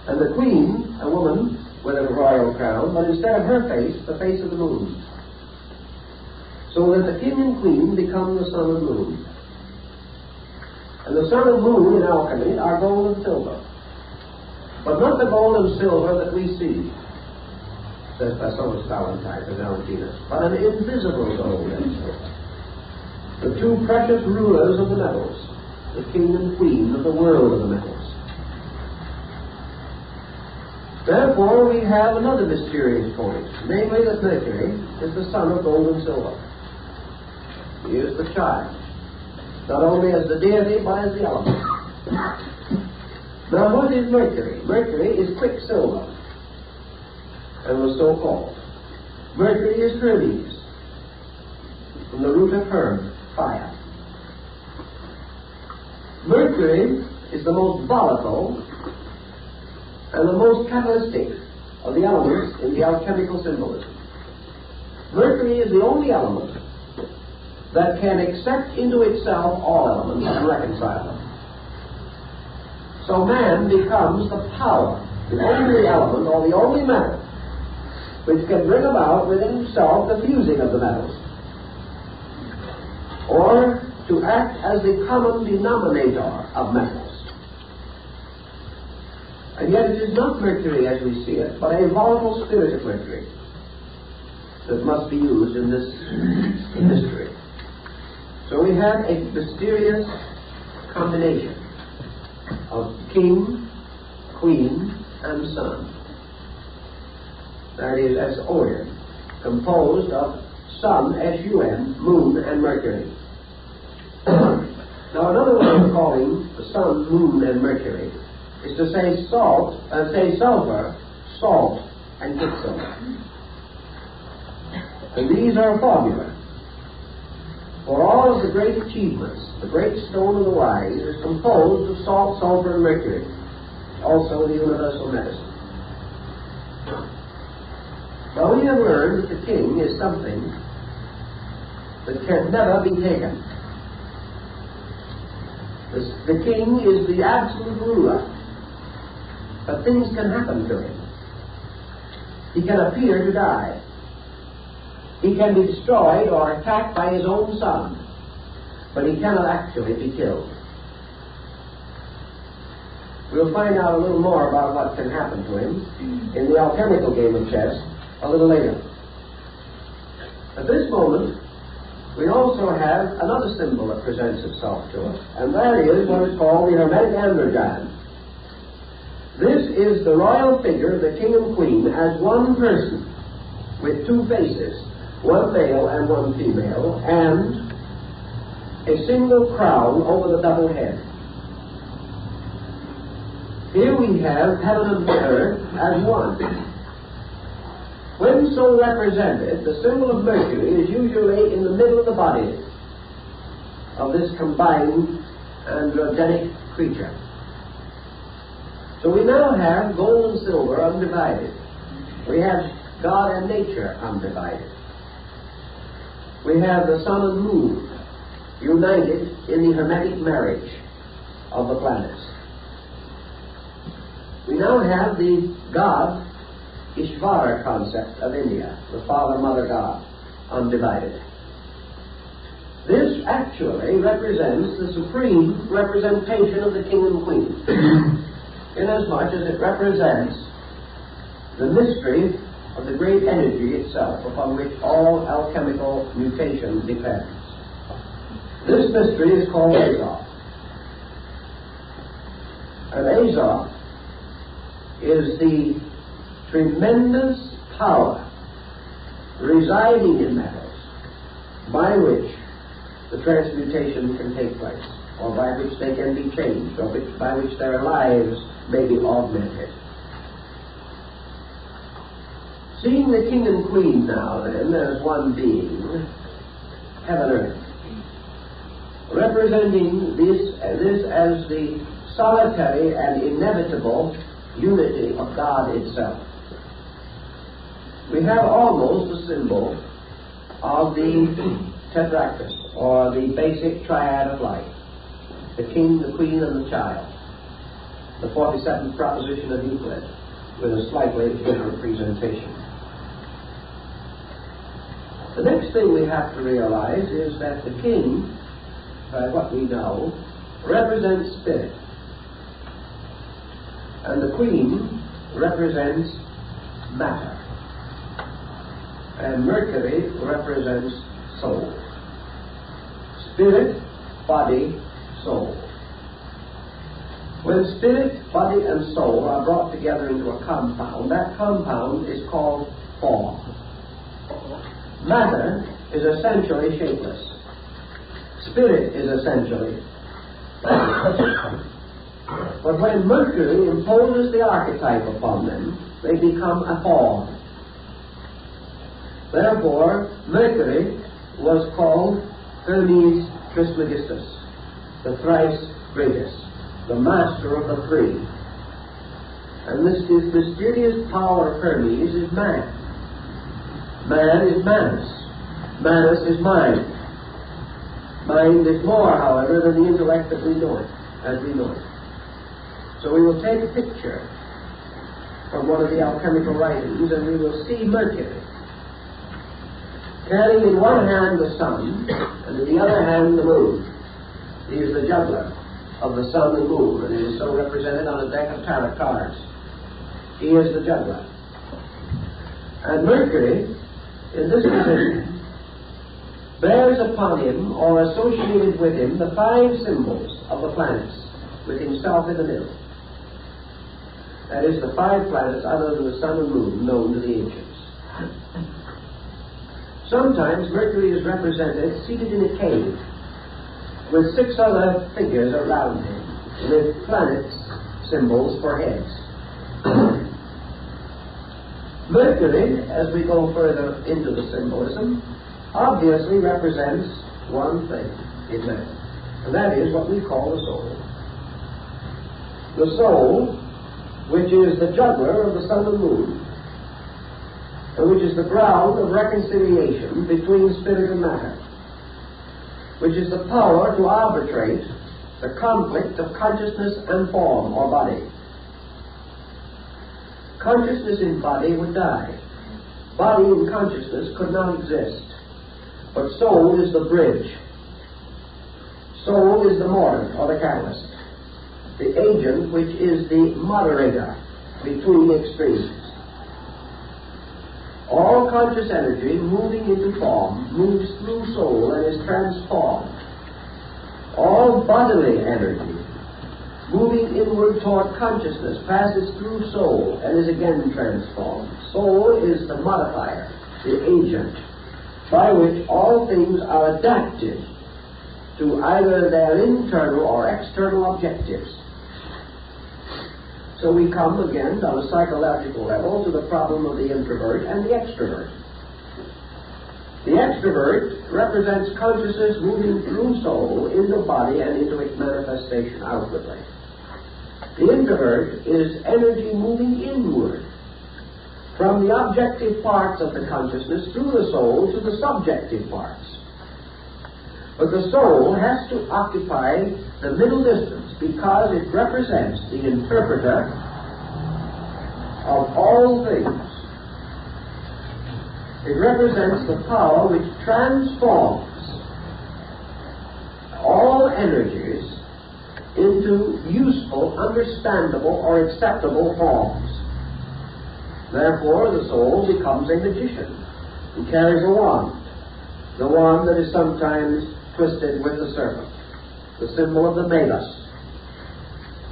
And the queen, a woman with a royal crown, but instead of her face, the face of the moon. so that the king and queen become the sun and moon. And the sun and moon in alchemy are gold and silver. But not the gold and silver that we see, says Thomas Valentine and Valentinus, but an invisible gold and silver. The two precious rulers of the metals, the king and queen of the world of the metals. Therefore, we have another mysterious point, namely that Mercury is the son of gold and silver. He is the child, not only as the deity, but as the element. Now, what is Mercury? Mercury is quicksilver, and was so called. Mercury is Hermes, from the root of Herm, fire. Mercury is the most volatile and the most catalytic of the elements in the alchemical symbolism. Mercury is the only element that can accept into itself all elements and reconcile them. So man becomes the power, the only element or the only matter which can bring about within himself the fusing of the metals, or to act as the common denominator of metals. And yet it is not Mercury as we see it, but a volatile spirit of Mercury that must be used in this mystery. So we have a mysterious combination of king, queen, and sun. That is S-O-N, composed of sun, S-U-N, moon, and Mercury. Now another way of calling the sun, moon, and Mercury is to say sulfur, salt, and quicksilver. And these are formula. For all of the great achievements, the great stone of the wise is composed of salt, sulfur, and mercury, also the universal medicine. Now we have learned that the king is something that can never be taken. The king is the absolute ruler, but things can happen to him. He can appear to die. He can be destroyed or attacked by his own son, but he cannot actually be killed. We'll find out a little more about what can happen to him in the alchemical game of chess a little later. At this moment, we also have another symbol that presents itself to us, and that is what is called the Hermetic androgyne. This is the royal figure of the king and queen as one person with two faces, one male and one female, and a single crown over the double head. Here we have heaven and earth as one. When so represented, the symbol of Mercury is usually in the middle of the body of this combined androgenic creature. So we now have gold and silver undivided. We have God and nature undivided. We have the sun and moon united in the Hermetic marriage of the planets. We now have the God Ishvara concept of India, the Father-Mother God, undivided. This actually represents the supreme representation of the king and queen, inasmuch as it represents the mystery of the great energy itself upon which all alchemical mutation depends. This mystery is called Azoth. And Azoth is the tremendous power residing in metals by which the transmutation can take place, or by which they can be changed, or by which their lives may be augmented. Seeing the king and queen now, then, as one being, heaven and earth, representing this as the solitary and inevitable unity of God itself, we have almost a symbol of the tetractys, or the basic triad of life: the king, the queen, and the child, the 47th proposition of Euclid, with a slightly different presentation. The next thing we have to realize is that the king, by what we know, represents spirit, and the queen represents matter, and Mercury represents soul. Spirit, body, soul. When spirit, body, and soul are brought together into a compound, that compound is called form. Matter is essentially shapeless. Spirit is essentially lifeless. But when Mercury imposes the archetype upon them, they become a form. Therefore, Mercury was called Hermes Trismegistus, the thrice greatest, the master of the three. And this mysterious power of Hermes is man. Man is Manus. Manus is mind. Mind is more, however, than the intellect that we know it, as we know it. So we will take a picture from one of the alchemical writings, and we will see Mercury carrying in one hand the sun, and in the other hand the moon. He is the juggler of the sun and moon, and it is so represented on a deck of tarot cards. He is the juggler. And Mercury, in this position, bears upon him, or associated with him, the 5 symbols of the planets, with himself in the middle. That is, the 5 planets other than the sun and moon known to the ancients. Sometimes Mercury is represented seated in a cave with 6 other figures around him, with planets symbols for heads. Mercury, as we go further into the symbolism, obviously represents one thing in man, and that is what we call the soul. The soul, which is the juggler of the sun and moon, and which is the ground of reconciliation between spirit and matter, which is the power to arbitrate the conflict of consciousness and form or body. Consciousness in body would die. Body in consciousness could not exist. But soul is the bridge. Soul is the mortar or the catalyst, the agent which is the moderator between extremes. All conscious energy moving into form moves through soul and is transformed. All bodily energy moving inward toward consciousness passes through soul and is again transformed. Soul is the modifier, the agent, by which all things are adapted to either their internal or external objectives. So we come again on a psychological level to the problem of the introvert and the extrovert. The extrovert represents consciousness moving through soul into body and into its manifestation outwardly. The introvert is energy moving inward from the objective parts of the consciousness through the soul to the subjective parts. But the soul has to occupy the middle distance because it represents the interpreter of all things. It represents the power which transforms all energies into useful, understandable, or acceptable forms. Therefore, the soul becomes a magician who carries a wand, the wand that is sometimes twisted with the serpent, the symbol of the Magus.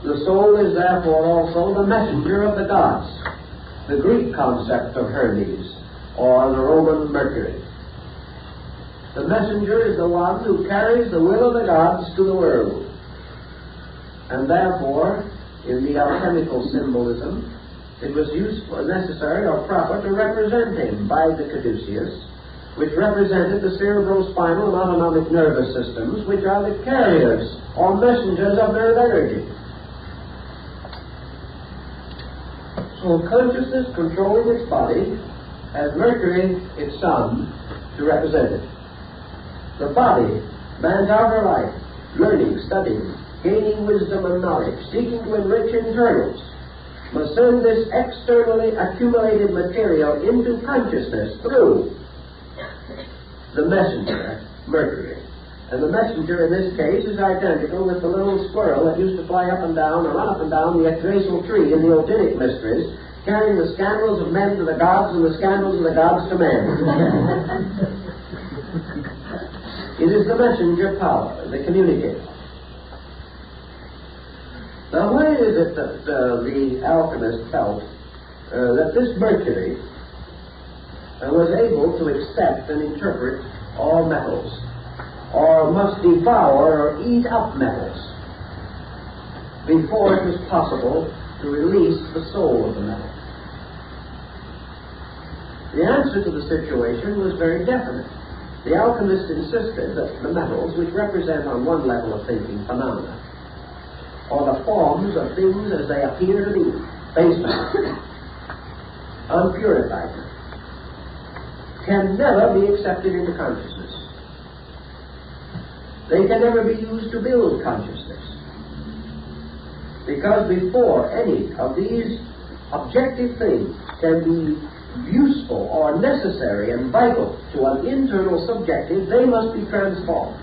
The soul is therefore also the messenger of the gods, the Greek concept of Hermes, or the Roman Mercury. The messenger is the one who carries the will of the gods to the world. And therefore, in the alchemical symbolism, it was useful, necessary, or proper to represent him by the caduceus, which represented the cerebrospinal and autonomic nervous systems, which are the carriers or messengers of nerve energy. So consciousness controlling its body has Mercury, its sun, to represent it. The body, man's outer life, learning, studying, gaining wisdom and knowledge, seeking to enrich internals, must send this externally accumulated material into consciousness through the messenger, Mercury. And the messenger in this case is identical with the little squirrel that used to fly up and down or run up and down the Yggdrasil tree in the Odinic mysteries, carrying the scandals of men to the gods and the scandals of the gods to men. It is the messenger power, the communicator. Now, why is it that the alchemist felt that this Mercury was able to accept and interpret all metals, or must devour or eat up metals before it was possible to release the soul of the metal? The answer to the situation was very definite. The alchemist insisted that the metals, which represent on one level of thinking phenomena, or the forms of things as they appear to be, base metals, unpurified metals, can never be accepted into consciousness. They can never be used to build consciousness. Because before any of these objective things can be useful or necessary and vital to an internal subjective, they must be transformed.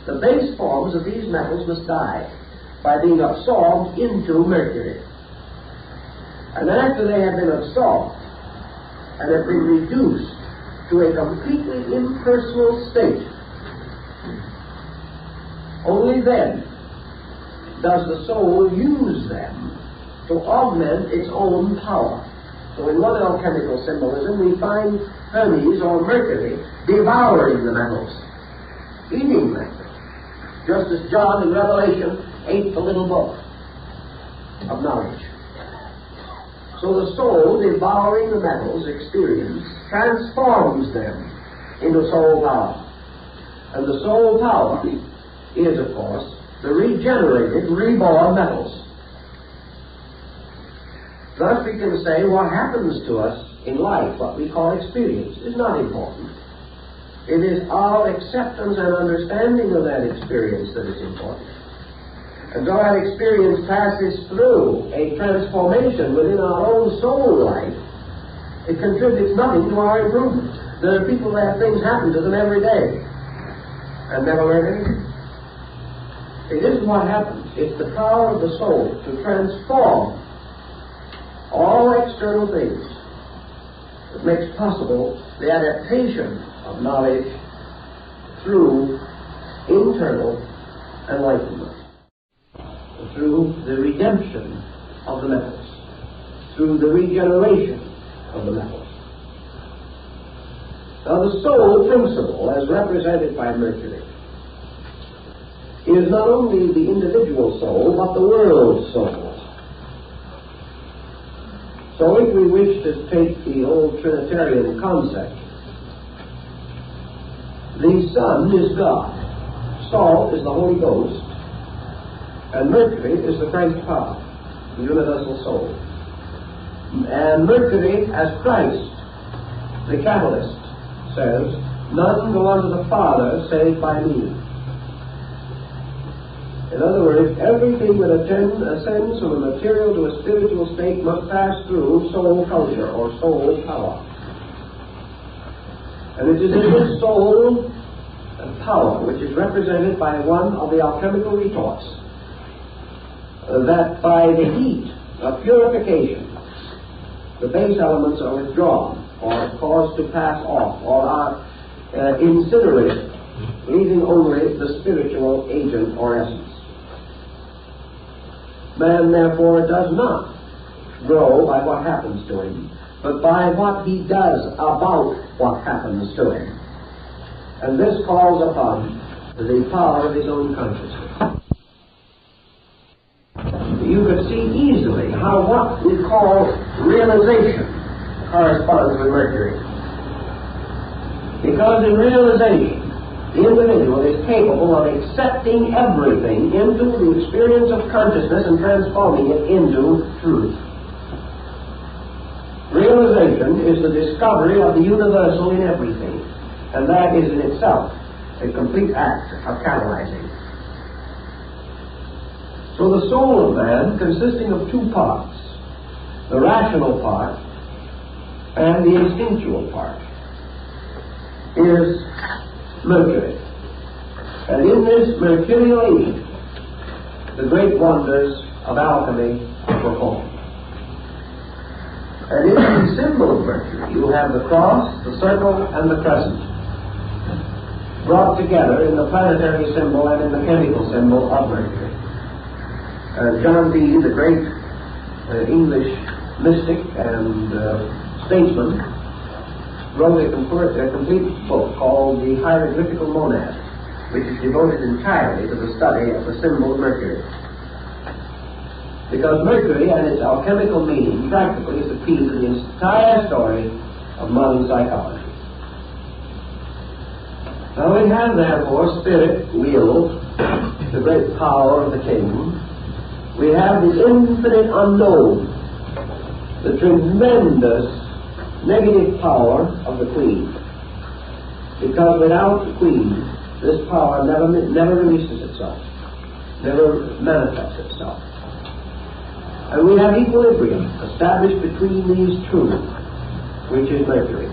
The base forms of these metals must die by being absorbed into mercury. And after they have been absorbed and have been reduced to a completely impersonal state, only then does the soul use them to augment its own power. So in one alchemical symbolism we find Hermes or Mercury devouring the metals, eating them, just as John in Revelation ate the little book of knowledge. So the soul, devouring the metals experience, transforms them into soul power. And the soul power is, of course, the regenerated, reborn metals. Thus we can say what happens to us in life, what we call experience, is not important. It is our acceptance and understanding of that experience that is important. And though that experience passes through a transformation within our own soul life, it contributes nothing to our improvement. There are people that have things happen to them every day and never learn anything. It isn't what happens. It's the power of the soul to transform all external things that makes possible the adaptation of knowledge through internal enlightenment, through the redemption of the metals, through the regeneration of the metals. Now the soul principle, as represented by Mercury, is not only the individual soul, but the world soul. So if we wish to take the old Trinitarian concept, the sun is God, salt is the Holy Ghost, and Mercury is the Christ power, the universal soul. And Mercury as Christ, the catalyst, says, none go unto the Father save by me. In other words, everything that ascends from a material to a spiritual state must pass through soul culture or soul power. And it is in this soul power, which is represented by one of the alchemical retorts, that by the heat of purification, the base elements are withdrawn or caused to pass off or are incinerated, leaving only the spiritual agent or essence. Man, therefore, does not grow by what happens to him, but by what he does about what happens to him. And this calls upon the power of his own consciousness. You could see easily how what we call realization corresponds with Mercury. Because in realization, the individual is capable of accepting everything into the experience of consciousness and transforming it into truth. Realization is the discovery of the universal in everything, and that is in itself a complete act of catalyzing. So the soul of man, consisting of two parts, the rational part and the instinctual part, is Mercury. And in this mercurial agent, the great wonders of alchemy are performed. And in the symbol of Mercury, you have the cross, the circle, and the crescent brought together in the planetary symbol and in the chemical symbol of Mercury. John Dee, the great English mystic and statesman, wrote a complete book called The Hieroglyphical Monad, which is devoted entirely to the study of the symbol of Mercury. Because Mercury and its alchemical meaning practically is the key to the entire story of modern psychology. Now we have therefore spirit, will, the great power of the king. We have the infinite unknown, the tremendous negative power of the queen. Because without the queen, this power never releases itself, never manifests itself. And we have equilibrium established between these two, which is Mercury.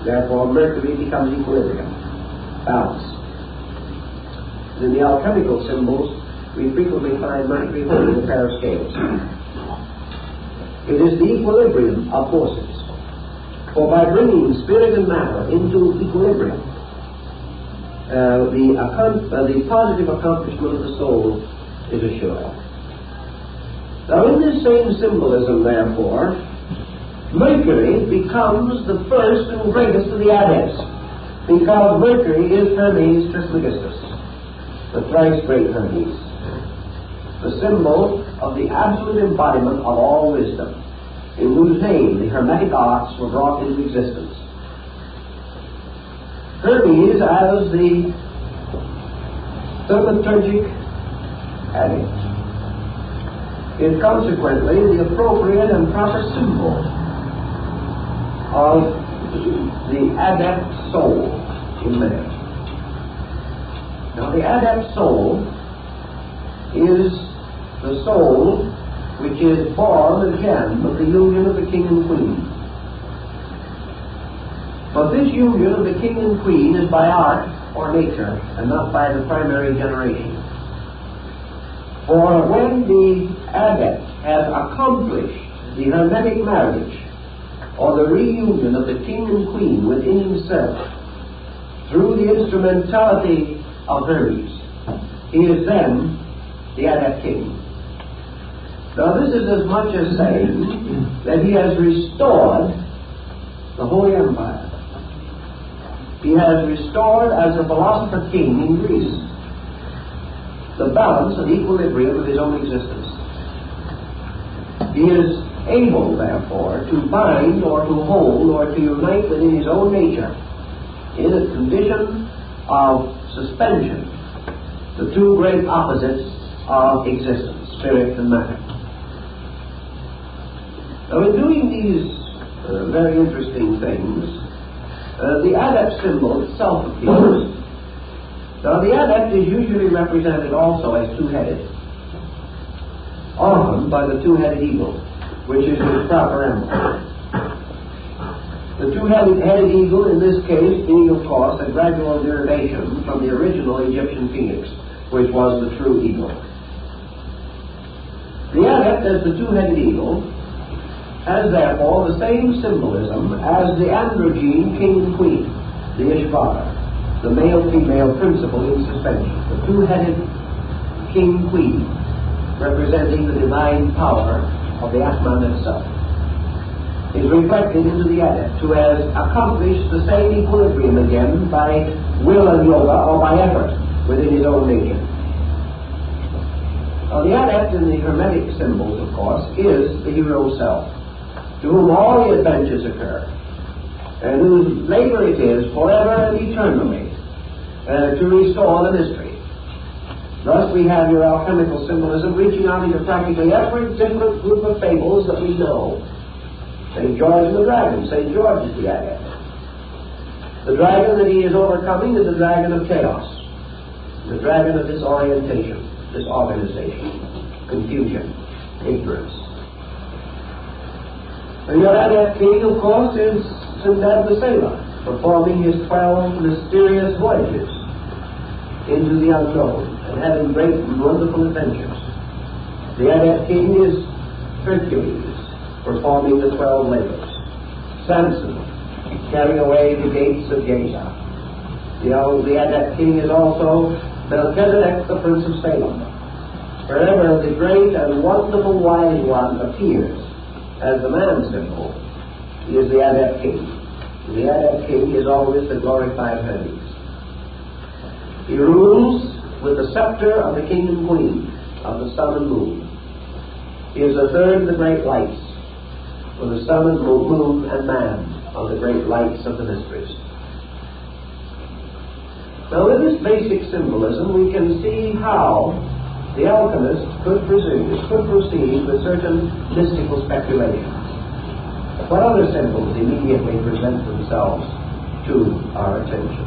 Therefore, Mercury becomes equilibrium, balance. In the alchemical symbols, we frequently find Mercury holding a pair of scales. It is the equilibrium of forces. For by bringing spirit and matter into equilibrium, the positive accomplishment of the soul is assured. Now in this same symbolism, therefore, Mercury becomes the first and greatest of the adepts, because Mercury is Hermes Trismegistus, the thrice great Hermes, the symbol of the absolute embodiment of all wisdom, in whose name the Hermetic arts were brought into existence. Hermes as the thaumaturgic adept is consequently the appropriate and proper symbol of the adept soul in man. Now the adept soul is the soul which is born again of the union of the king and queen. But this union of the king and queen is by art or nature, and not by the primary generation. For when the adept has accomplished the Hermetic marriage, or the reunion of the king and queen within himself, through the instrumentality of Hermes, he is then the adept king. Now this is as much as saying that he has restored the Holy Empire. He has restored, as a philosopher king in Greece, the balance and equilibrium of his own existence. He is able, therefore, to bind or to hold or to unite within his own nature, in a condition of suspension, the two great opposites of existence, spirit and matter. Now in doing these very interesting things, the adept symbol itself appears. Now the adept is usually represented also as two-headed, often by the two-headed eagle, which is his proper emblem. The two-headed eagle in this case being, of course, a gradual derivation from the original Egyptian phoenix, which was the true eagle. The adept, as the two-headed eagle, has therefore the same symbolism as the androgyne king and queen, the Ishvara, the male-female principle in suspension, the two-headed king-queen, representing the divine power of the Atman itself, is reflected into the adept, who has accomplished the same equilibrium again by will and yoga, or by effort within his own nature. Now the adept in the Hermetic symbols, of course, is the hero self, to whom all the adventures occur, and whose labor it is forever and eternally to restore the mystery. Thus we have your alchemical symbolism reaching out into practically every different group of fables that we know. St. George and the dragon. St. George is the adept. The dragon that he is overcoming is the dragon of chaos, the dragon of disorientation, disorganization, confusion, ignorance. And your adept king, of course, is Sindad the sailor, performing his 12 mysterious voyages into the unknown and having great and wonderful adventures. The Adept King is Hercules, performing the 12 labors. Samson, carrying away the gates of Gaza. The Adept King is also Melchizedek, the Prince of Salem. Wherever the great and wonderful wise one appears as the man symbol, he is the Adept King. The Adept King is always the glorified Hermes. He rules with the scepter of the king and queen of the sun and moon. He is the third of the great lights, with the sun and moon and man are the great lights of the mysteries. Now, with this basic symbolism, we can see how the alchemist could proceed with certain mystical speculations. What other symbols immediately present themselves to our attention?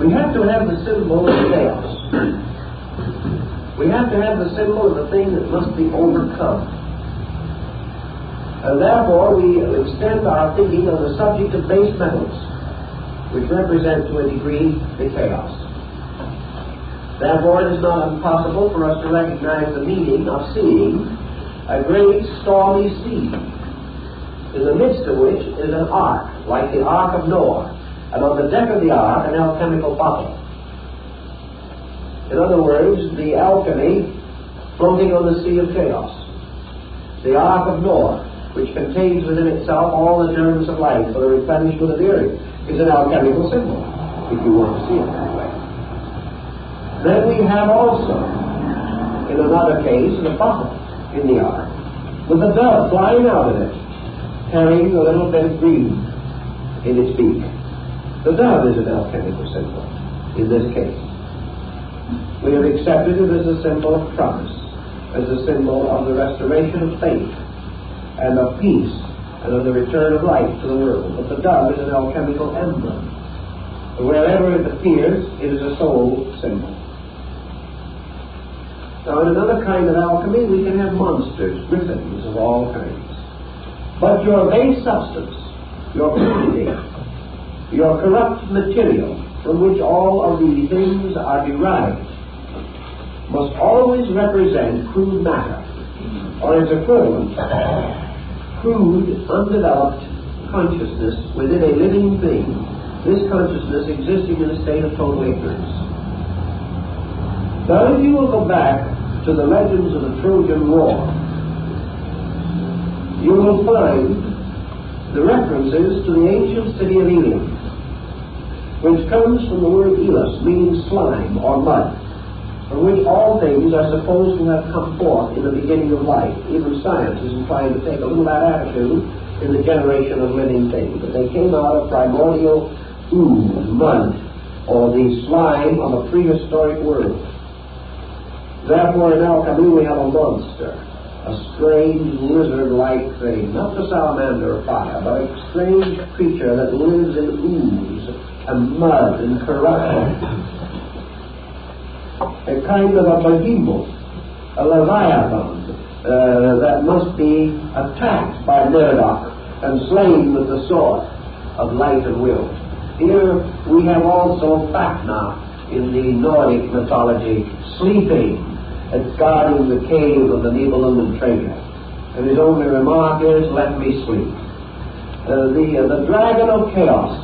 We have to have the symbol of chaos. We have to have the symbol of the thing that must be overcome. And therefore we extend our thinking on the subject of base metals, which represent to a degree the chaos. Therefore it is not impossible for us to recognize the meaning of seeing a great stormy sea, in the midst of which is an ark, like the Ark of Noah, and on the deck of the ark an alchemical bottle. In other words, the alchemy floating on the sea of chaos. The Ark of Noah, which contains within itself all the germs of life for the replenishment of the earth, is an alchemical symbol, if you want to see it that way. Then we have also, in another case, the bottle in the ark, with a dove flying out of it, carrying a little bit of green in its beak. The dove is an alchemical symbol in this case. We have accepted it as a symbol of promise, as a symbol of the restoration of faith and of peace and of the return of life to the world. But the dove is an alchemical emblem. Wherever it appears, it is a soul symbol. Now, in another kind of alchemy, we can have monsters, griffins of all kinds. But your base substance, your purity, your corrupt material from which all of these things are derived, must always represent crude matter, or its equivalent, crude, undeveloped consciousness within a living thing, this consciousness existing in a state of total ignorance. Now, if you will go back to the legends of the Trojan War, you will find the references to the ancient city of Ilium, which comes from the word elos, meaning slime or mud, from which all things are supposed to have come forth in the beginning of life. Even science is inclined to take a little of that attitude in the generation of living things. But they came out of primordial ooze, mud, or the slime of a prehistoric world. Therefore, in alchemy, we have a monster, a strange lizard-like thing, not the salamander of fire, but a strange creature that lives in ooze and mud and corruption. A kind of a behemoth, a leviathan, that must be attacked by Murdoch and slain with the sword of light and will. Here we have also Fafnir in the Nordic mythology, sleeping and guarding the cave of the Nibelungen treasure. And his only remark is, "Let me sleep." The dragon of chaos.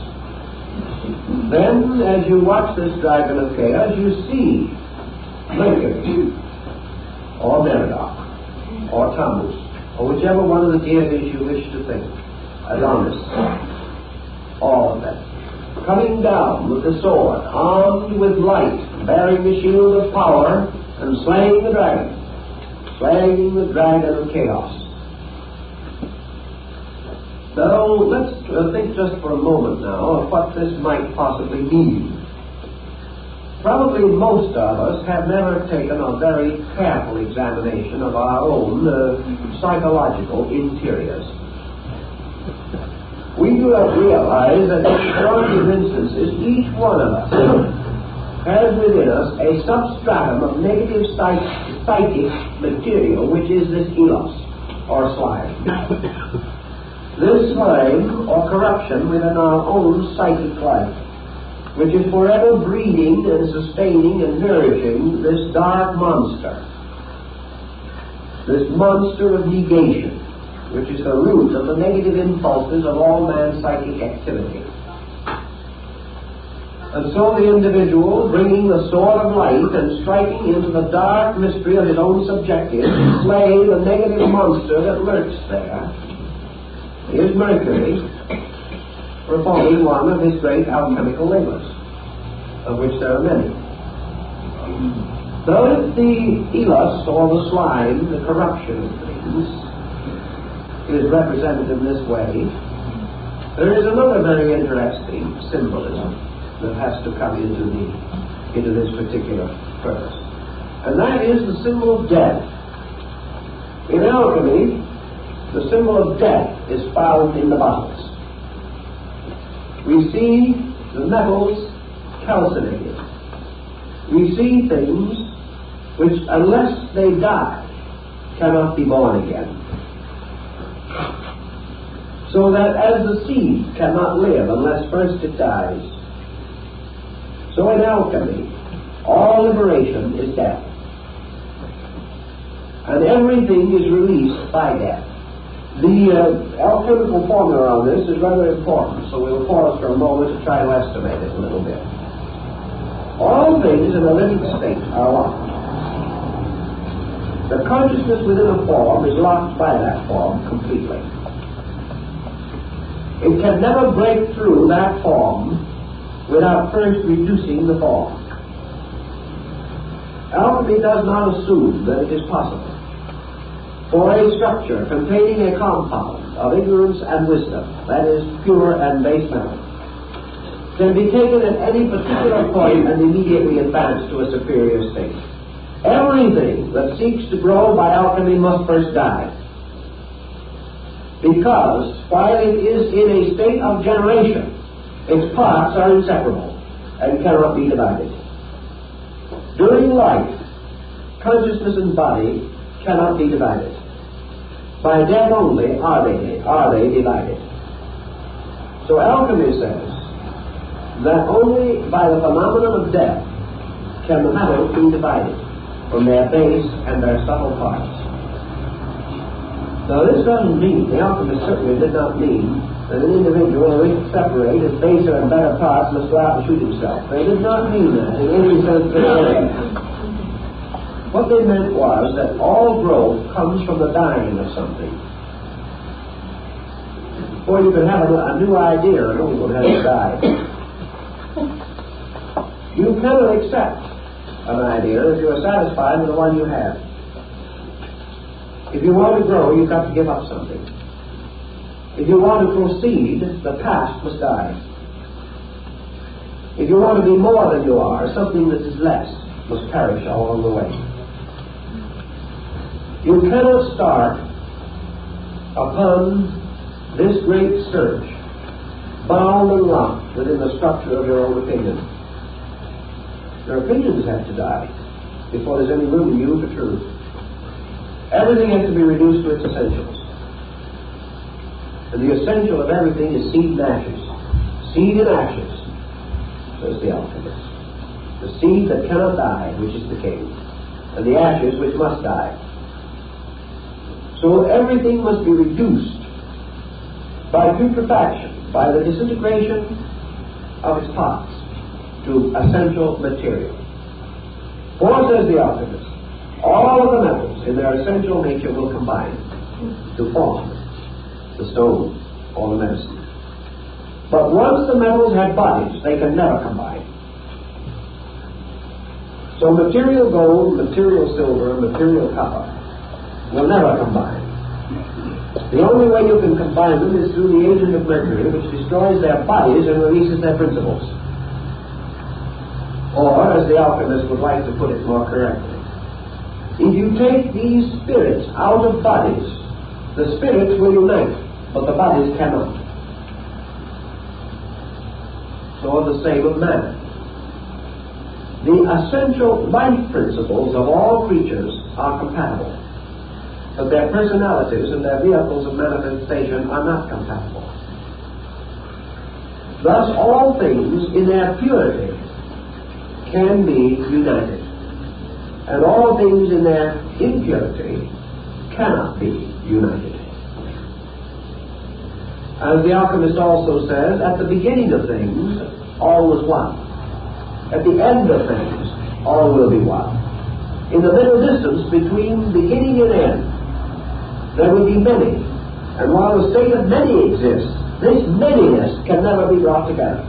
Then, as you watch this dragon of chaos, you see Lincoln, or Merodach, or Tammuz, or whichever one of the deities you wish to think, Adonis, all of them, coming down with the sword, armed with light, bearing the shield of power, and slaying the dragon of chaos. Now, let's think just for a moment now of what this might possibly mean. Probably most of us have never taken a very careful examination of our own psychological interiors. We do not realize that in majority of instances, each one of us has within us a substratum of negative psychic material, which is this elos, or slime. this slime or corruption within our own psychic life, which is forever breeding and sustaining and nourishing this dark monster, this monster of negation, which is the root of the negative impulses of all man's psychic activity. And so the individual, bringing the sword of light and striking into the dark mystery of his own subjective, slay the negative monster that lurks there, is Mercury performing one of his great alchemical labors, of which there are many. Though if the elos, or the slime, the corruption of things, is represented in this way, there is another very interesting symbolism that has to come into this particular purpose. And that is the symbol of death. In alchemy, the symbol of death is found in the bottles. We see the metals calcinated. We see things which, unless they die, cannot be born again. So that as the seed cannot live unless first it dies, so in alchemy, all liberation is death. And everything is released by death. The alchemical formula on this is rather important, so we'll pause for a moment to try to estimate it a little bit. All things in a living state are locked. The consciousness within a form is locked by that form completely. It can never break through that form without first reducing the form. Alchemy does not assume that it is possible for a structure containing a compound of ignorance and wisdom, that is, pure and base matter, can be taken at any particular point and immediately advance to a superior state. Everything that seeks to grow by alchemy must first die, because while it is in a state of generation, its parts are inseparable and cannot be divided. During life, consciousness and body cannot be divided. By death only are they divided. So alchemy says that only by the phenomenon of death can the metals be divided from their base and their subtle parts. Now this doesn't mean, the alchemist certainly did not mean, that an individual who wished to separate his baser and better parts must go out and shoot himself. They did not mean that in any sense of the word. What they meant was that all growth comes from the dying of something. Or you could have a new idea and only one has to die. You cannot accept an idea if you are satisfied with the one you have. If you want to grow, you've got to give up something. If you want to proceed, the past must die. If you want to be more than you are, something that is less must perish along the way. You cannot start upon this great search bound and locked within the structure of your own opinion. Your opinions have to die before there's any room in you for truth. Everything has to be reduced to its essentials. And the essential of everything is seed and ashes. Seed and ashes, says the alchemist. The seed that cannot die, which is the king, and the ashes which must die. So everything must be reduced by putrefaction, by the disintegration of its parts to essential material. For, says the alchemist, all of the metals in their essential nature will combine to form the stone or the medicine. But once the metals have bodies, they can never combine. So material gold, material silver, material copper will never combine. The only way you can combine them is through the agent of mercury, which destroys their bodies and releases their principles. Or, as the alchemist would like to put it more correctly, if you take these spirits out of bodies, the spirits will unite, but the bodies cannot. So the same of man. The essential life principles of all creatures are compatible. but their personalities and their vehicles of manifestation are not compatible. Thus, all things in their purity can be united, and all things in their impurity cannot be united. As the alchemist also says, at the beginning of things, all was one. At the end of things, all will be one. In the middle distance between beginning and end, there will be many. And while the state of many exists, this manyness can never be brought together.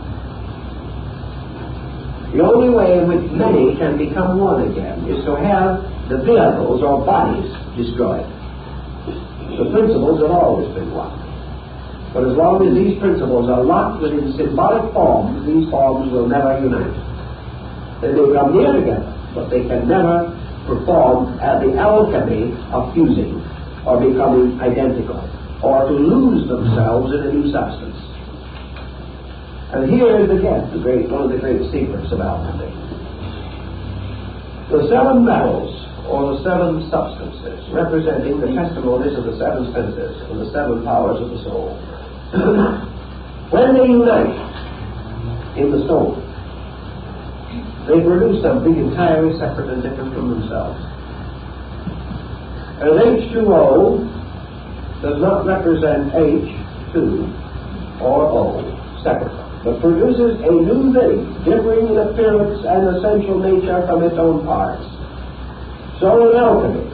The only way in which many can become one again is to have the vehicles or bodies destroyed. The principles have always been one. But as long as these principles are locked within symbolic forms, these forms will never unite. They may come near together, but they can never perform the alchemy of fusing or becoming identical, or to lose themselves in a new substance. And here is again one of the great secrets of alchemy. The seven metals, or the seven substances, representing the testimonies of the seven senses and the seven powers of the soul. When they unite in the soul, they produce something entirely separate and different from themselves. And H2O does not represent H2 or O separately, but produces a new thing, differing in appearance and essential nature from its own parts. So in alchemy,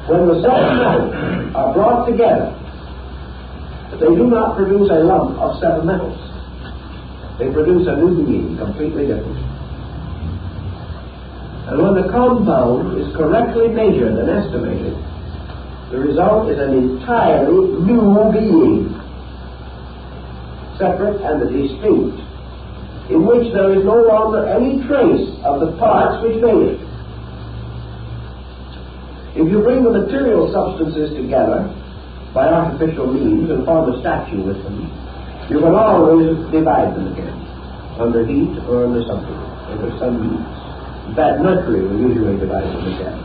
when the seven metals are brought together, they do not produce a lump of seven metals. They produce a new being, completely different. And when the compound is correctly measured and estimated, the result is an entirely new being, separate and distinct, in which there is no longer any trace of the parts which made it. If you bring the material substances together by artificial means and form a statue with them, you can always divide them again, under heat or under something, under some means. In fact, mercury will usually divide them again.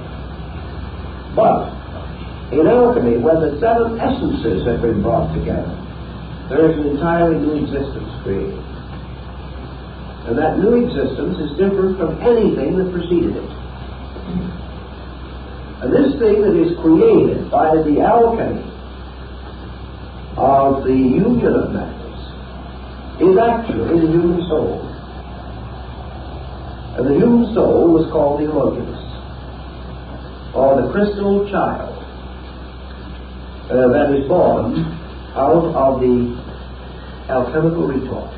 But in alchemy, when the seven essences have been brought together, there is an entirely new existence created. And that new existence is different from anything that preceded it. And this thing that is created by the alchemy of the union of metals is actually the human soul. And the human soul was called the homunculus, or the crystal child, that is born out of the alchemical retort,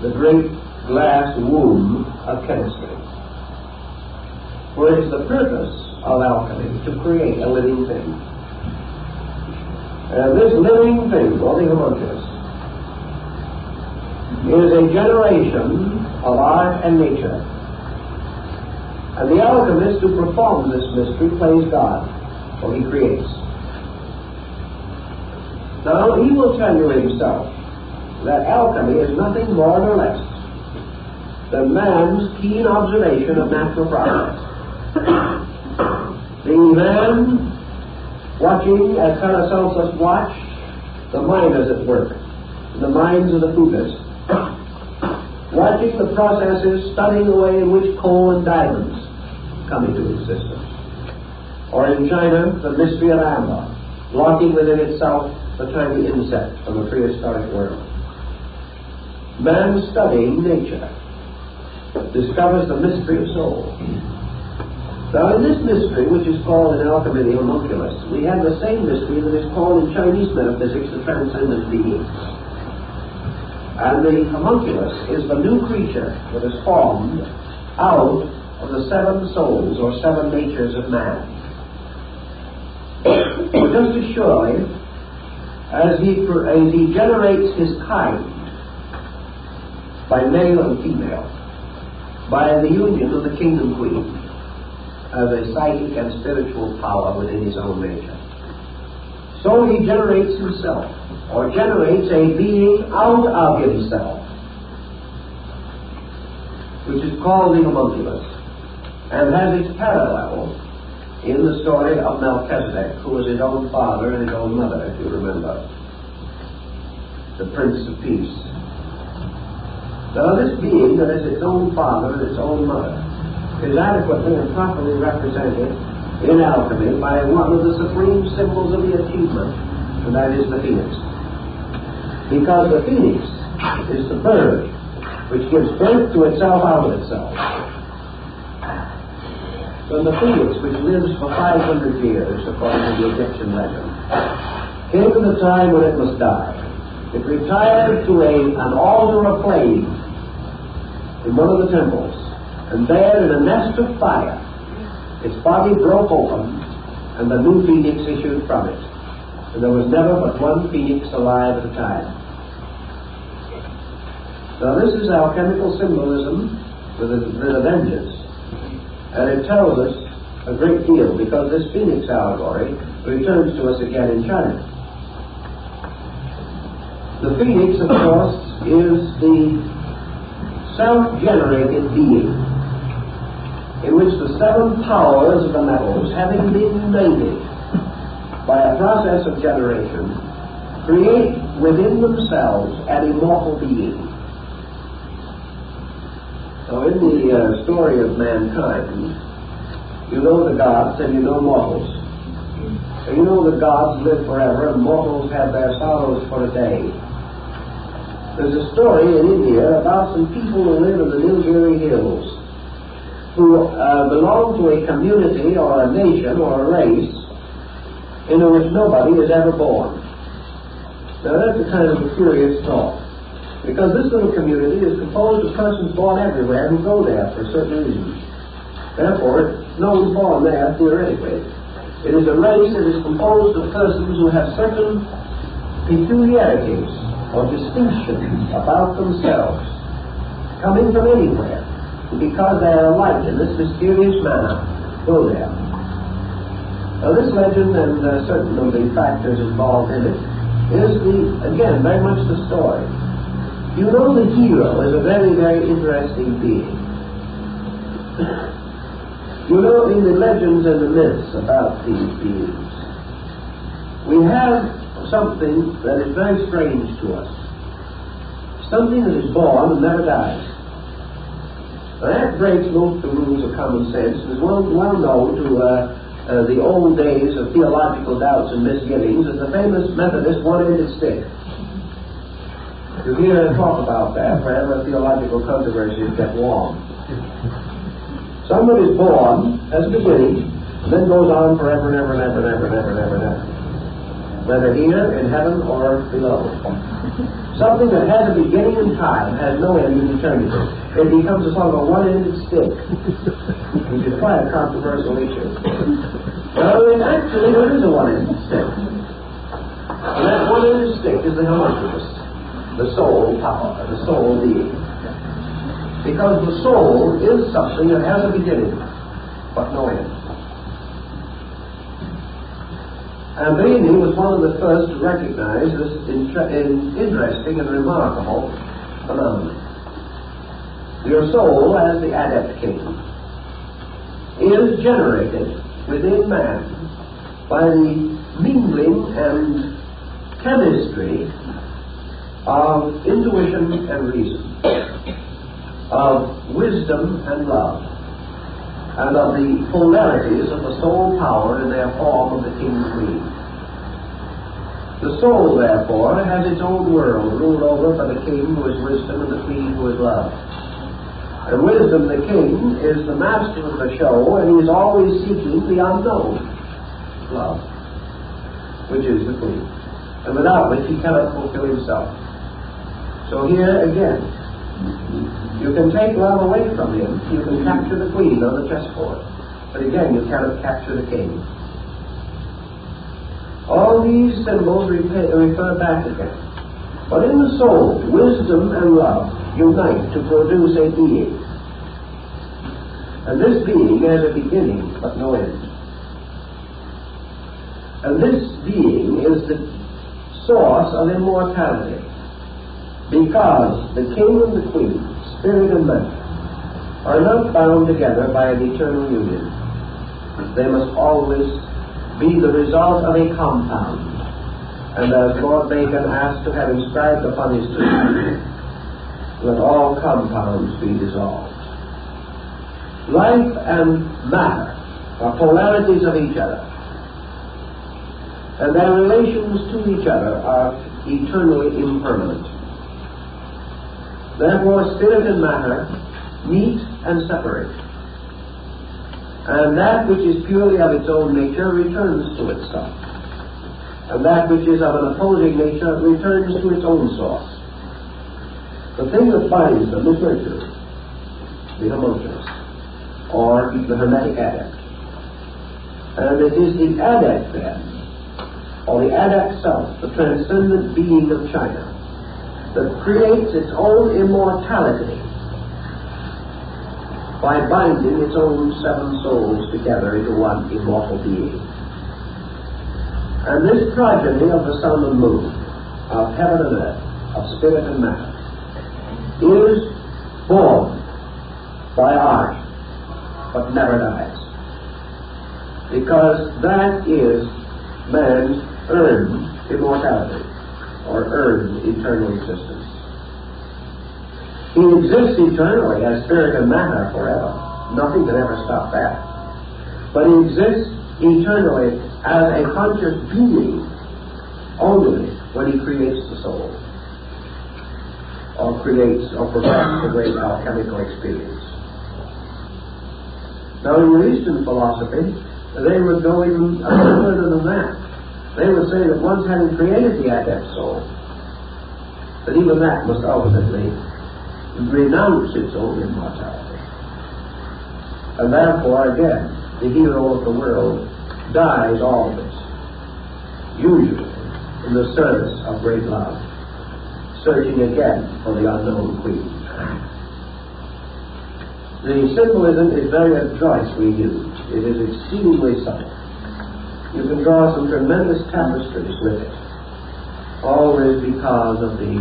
the great glass womb of chemistry, where it is the purpose of alchemy to create a living thing. And this living thing, or the homunculus, is a generation of art and nature. And the alchemist who performs this mystery plays God, for he creates. Now, he will tell you himself that alchemy is nothing more nor less than man's keen observation of natural process. The man watching, as Paracelsus watched, the miners at work, in the mines of the Fugas, watching the processes, studying the way in which coal and diamonds come into existence. Or in China, the mystery of amber, locking within itself the tiny insect of the prehistoric world. Man studying nature discovers the mystery of soul. Now, in this mystery, which is called in alchemy the homunculus, we have the same mystery that is called in Chinese metaphysics the transcendent being. And the homunculus is the new creature that is formed out of the seven souls or seven natures of man. Just as surely as he generates his kind by male and female, by the union of the king and queen, as a psychic and spiritual power within his own nature, so he generates himself, or generates a being out of himself, which is called the homunculus, and has its parallel in the story of Melchizedek, who was his own father and his own mother, if you remember, the Prince of Peace. Now, this being that is its own father and its own mother is adequately and properly represented in alchemy by one of the supreme symbols of the achievement, and that is the phoenix. Because the phoenix is the bird which gives birth to itself out of itself. So the phoenix, which lives for 500 years, according to the Egyptian legend, came to the time when it must die. It retired to an altar of flame in one of the temples, and there, in a nest of fire, its body broke open, and the new phoenix issued from it. And there was never but one phoenix alive at a time. Now, this is alchemical symbolism with a vengeance. And it tells us a great deal, because this phoenix allegory returns to us again in China. The phoenix, of course, is the self-generated being in which the seven powers of the metals, having been united by a process of generation, create within themselves an immortal being. Now, in the story of mankind, you know the gods and you know mortals. And you know the gods live forever and mortals have their sorrows for a day. There's a story in India about some people who live in the Nilgiri Hills who belong to a community or a nation or a race in which nobody is ever born. Now, that's a kind of a curious thought. Because this little community is composed of persons born everywhere who go there for certain reasons. Therefore, no one's born there theoretically. It is a race that is composed of persons who have certain peculiarities or distinctions about themselves, coming from anywhere, because they are alike in this mysterious manner, go there. Now, this legend and certain of the factors involved in it is again, very much the story. You know, the hero is a very, very interesting being. You know, in the legends and the myths about these beings, we have something that is very strange to us. Something that is born and never dies. Now, that breaks most of the rules of common sense and is well known to the old days of theological doubts and misgivings as the famous Methodist one-ended stick. You hear talk about that wherever theological controversies get warm. Someone is born as a beginning, and then goes on forever and ever and ever and ever and ever and ever and ever, whether here in heaven or below. Something that has a beginning in time has no end in eternity. It becomes a sort of a one-ended stick, which is quite a controversial issue. Well, actually, there is a one-ended stick, and that one-ended stick is the homunculus. The soul power, the soul being. Because the soul is something that has a beginning, but no end. And Bini was one of the first to recognize this interesting and remarkable phenomenon. Your soul, as the adept king, is generated within man by the mingling and chemistry of intuition and reason, of wisdom and love, and of the polarities of the soul power in their form of the king and queen. The soul, therefore, has its own world ruled over by the king who is wisdom and the queen who is love. And wisdom, the king, is the master of the show, and he is always seeking the unknown, love, which is the queen, and without which he cannot fulfill himself. So here again, you can take love away from him, you can capture the queen on the chessboard, but again you cannot capture the king. All these symbols refer back again. But in the soul, wisdom and love unite to produce a being. And this being has a beginning but no end. And this being is the source of immortality, because the king and the queen, spirit and matter, are not bound together by an eternal union. They must always be the result of a compound. And as Lord Bacon asked to have inscribed upon his tomb, let all compounds be dissolved. Life and matter are polarities of each other, and their relations to each other are eternally impermanent. Therefore, spirit and matter meet and separate, and that which is purely of its own nature returns to itself, and that which is of an opposing nature returns to its own source. The thing that binds them is Mercury, the homunculus, or the Hermetic adept. And it is the adept then, or the adept self, the transcendent being of China, that creates its own immortality by binding its own seven souls together into one immortal being. And this progeny of the sun and moon, of heaven and earth, of spirit and matter, is born by art, but never dies. Because that is man's earned immortality, or earned eternal existence. He exists eternally as spirit and matter forever. Nothing can ever stop that. But he exists eternally as a conscious being only when he creates the soul, or creates or perfects the great alchemical experience. Now, in your Eastern philosophy, they would go even a little further than that. They would say that once having created the adept soul, that even that must ultimately renounce its own immortality. And therefore, again, the hero of the world dies always, usually in the service of great love, searching again for the unknown queen. The symbolism is very adroitly used. It is exceedingly subtle. You can draw some tremendous tapestries with it, always because of the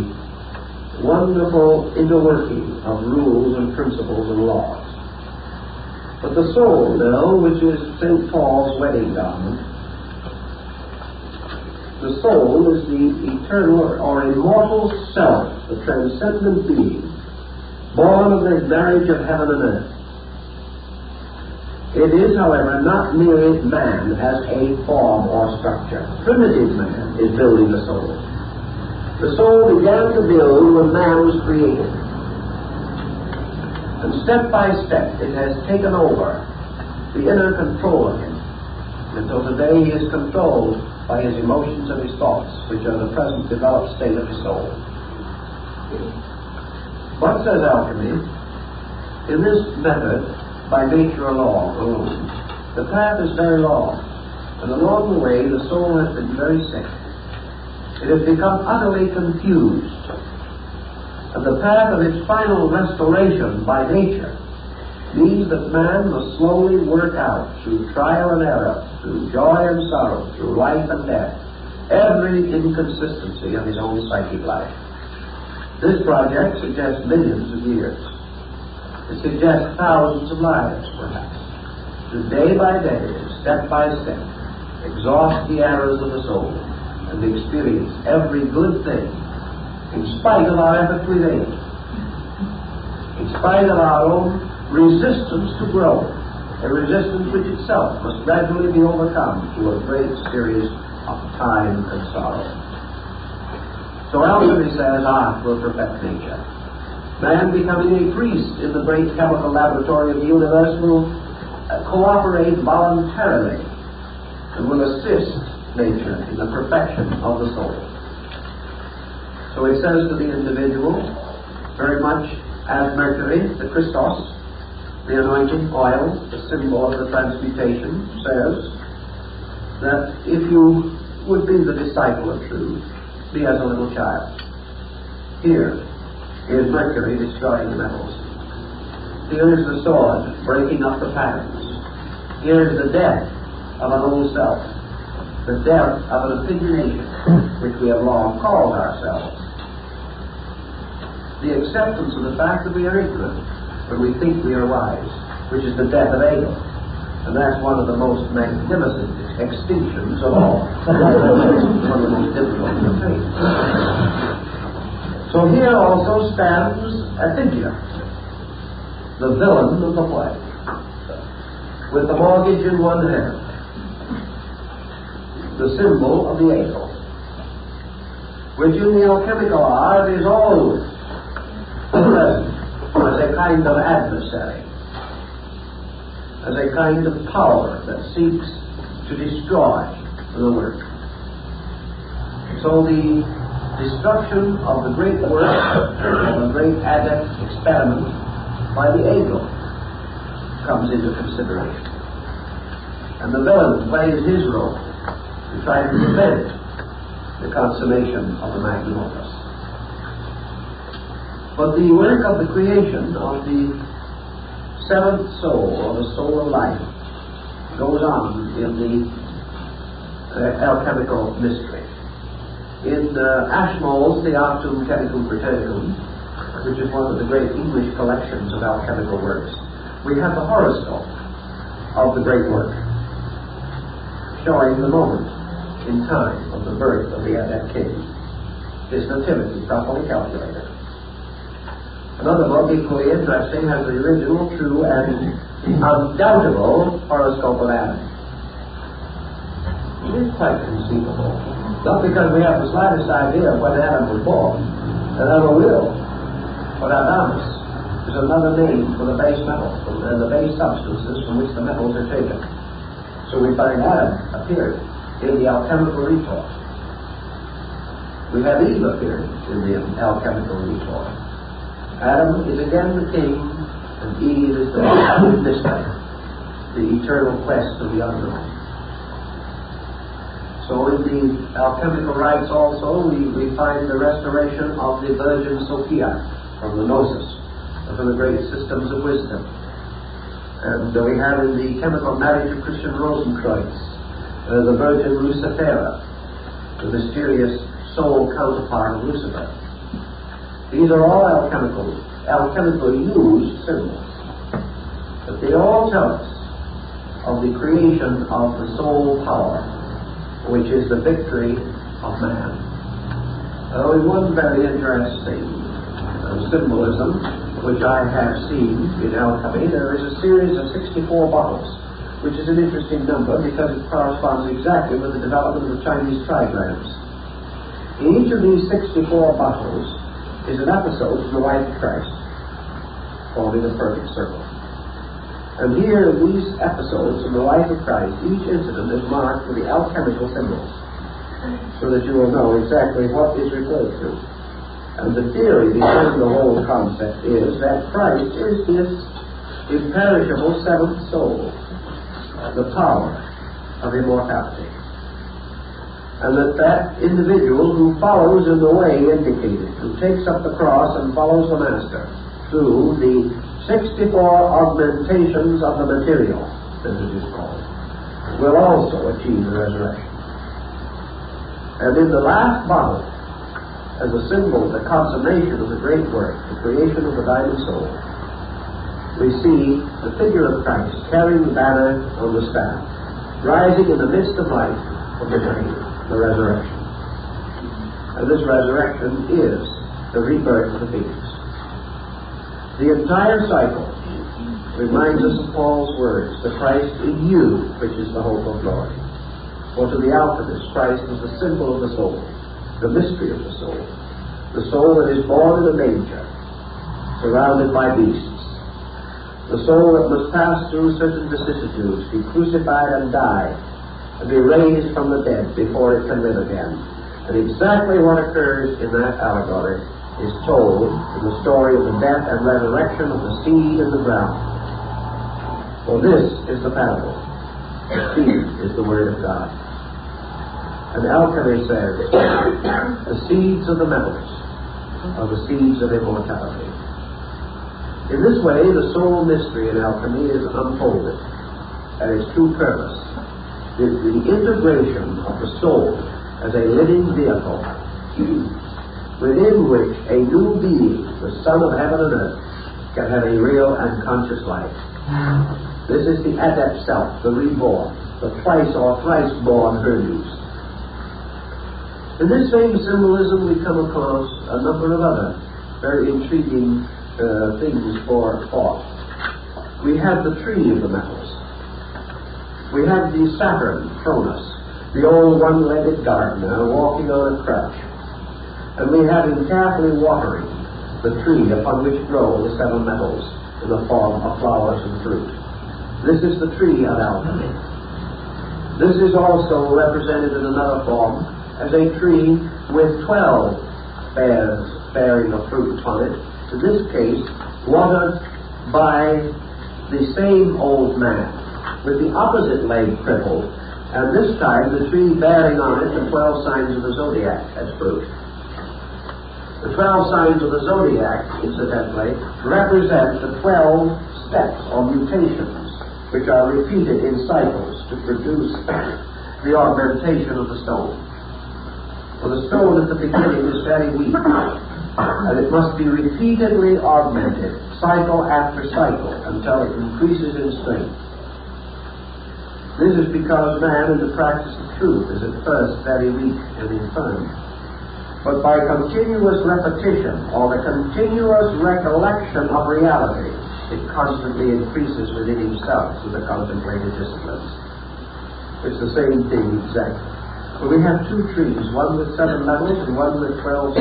wonderful interworking of rules and principles and laws. But the soul now, which is St. Paul's wedding garment, the soul is the eternal or immortal self, the transcendent being, born of the marriage of heaven and earth. It is, however, not merely man as a form or structure. Primitive man is building the soul. The soul began to build when man was created. And step by step it has taken over the inner control of him, until today he is controlled by his emotions and his thoughts, which are the present developed state of his soul. But, says alchemy, in this method, by nature or law alone, the path is very long, and along the way the soul has been very sick. It has become utterly confused, and the path of its final restoration by nature means that man must slowly work out, through trial and error, through joy and sorrow, through life and death, every inconsistency of his own psychic life. This project suggests millions of years. It suggests thousands of lives, perhaps, to day by day, step by step, exhaust the errors of the soul and experience every good thing, in spite of our effort to evade, in spite of our own resistance to grow, a resistance which itself must gradually be overcome through a great series of time and sorrow. So alchemy says art will perfect nature. Man, becoming a priest in the great chemical laboratory of the universe, will cooperate voluntarily and will assist nature in the perfection of the soul. So it says to the individual, very much as Mercury, the Christos, the anointing oil, the symbol of the transmutation, says that if you would be the disciple of truth, be as a little child. Here is Mercury destroying the metals. Here is the sword breaking up the patterns. Here is the death of an old self, the death of an opinionation which we have long called ourselves. The acceptance of the fact that we are ignorant when we think we are wise, which is the death of ego. And that's one of the most magnificent extinctions of all. One of the most difficult to attain. So here also stands a figure, the villain of the play, with the mortgage in one hand, the symbol of the eagle, which in the alchemical art is always present as a kind of adversary, as a kind of power that seeks to destroy the work. So the destruction of the great work, of the great adept experiment by the eagle comes into consideration. And the villain plays his role to try to prevent the consummation of the magnum opus. But the work of the creation of the seventh soul, or the soul of life, goes on in the alchemical mystery. In Ashmole's Theoptum Chemicum Britannicum, which is one of the great English collections of alchemical works, we have the horoscope of the great work, showing the moment in time of the birth of the adept king, his nativity properly calculated. Another book equally interesting has the original, true, and undoubtable horoscope of Adam. It is quite conceivable, not because we have the slightest idea of when Adam was born, and never will, but Adamus is another name for the base metals and the base substances from which the metals are taken. So we find Adam appeared in the alchemical retort. We have Eve appeared in the alchemical retort. Adam is again the king, and Eve is the mystery, the eternal quest of the unknown. So in the alchemical rites also, we find the restoration of the Virgin Sophia from the Gnosis, from the great systems of wisdom. And we have in the chemical marriage of Christian Rosenkreuz, the Virgin Lucifera, the mysterious soul counterpart of Lucifer. These are all alchemically used symbols, but they all tell us of the creation of the soul power, which is the victory of man. In one very interesting symbolism which I have seen in alchemy, there is a series of 64 bottles, which is an interesting number because it corresponds exactly with the development of the Chinese trigrams. In each of these 64 bottles is an episode from the life of Christ, forming a perfect circle. And here, in these episodes from the life of Christ, each incident is marked with the alchemical symbols, so that you will know exactly what is referred to. And the theory behind the whole concept is that Christ is this imperishable seventh soul, the power of immortality. And that individual who follows in the way indicated, who takes up the cross and follows the Master through the 64 augmentations of the material, as it is called, will also achieve the resurrection. And in the last bottle, as a symbol of the consummation of the great work, the creation of the diamond soul, we see the figure of Christ carrying the banner on the staff, rising in the midst of life from the grave, the resurrection. And this resurrection is the rebirth of the phoenix. The entire cycle reminds us of Paul's words, the Christ in you, which is the hope of glory. For to the alchemist, Christ is the symbol of the soul, the mystery of the soul that is born in a manger, surrounded by beasts, the soul that must pass through certain vicissitudes, be crucified and die, and be raised from the dead before it can live again. And exactly what occurs in that allegory is told in the story of the death and resurrection of the seed in the ground. For this is the parable. The seed is the Word of God. And alchemy says, the seeds of the metals are the seeds of immortality. In this way, the soul mystery in alchemy is unfolded at its true purpose. The integration of the soul as a living vehicle within which a new being, the Son of heaven and earth, can have a real and conscious life. This is the adept self, the reborn, the twice or thrice born Hermes. In this same symbolism, we come across a number of other very intriguing things for thought. We have the tree of the metals. We have the Saturn, Cronus, the old one-legged gardener walking on a crutch. And we have him carefully watering the tree upon which grow the seven metals in the form of flowers and fruit. This is the tree of alchemy. This is also represented in another form as a tree with 12 pears bearing a fruit on it. In this case, watered by the same old man, with the opposite leg crippled, and this time the tree bearing on it the 12 signs of the zodiac as fruit. The 12 signs of the zodiac, incidentally, represent the 12 steps or mutations which are repeated in cycles to produce the augmentation of the stone. For the stone at the beginning is very weak, and it must be repeatedly augmented, cycle after cycle, until it increases in strength. This is because man in the practice of truth is at first very weak and infirm. But by continuous repetition, or the continuous recollection of reality, it constantly increases within himself through the contemplative disciplines. It's the same thing exactly. But we have two trees, one with 7 metals and one with 12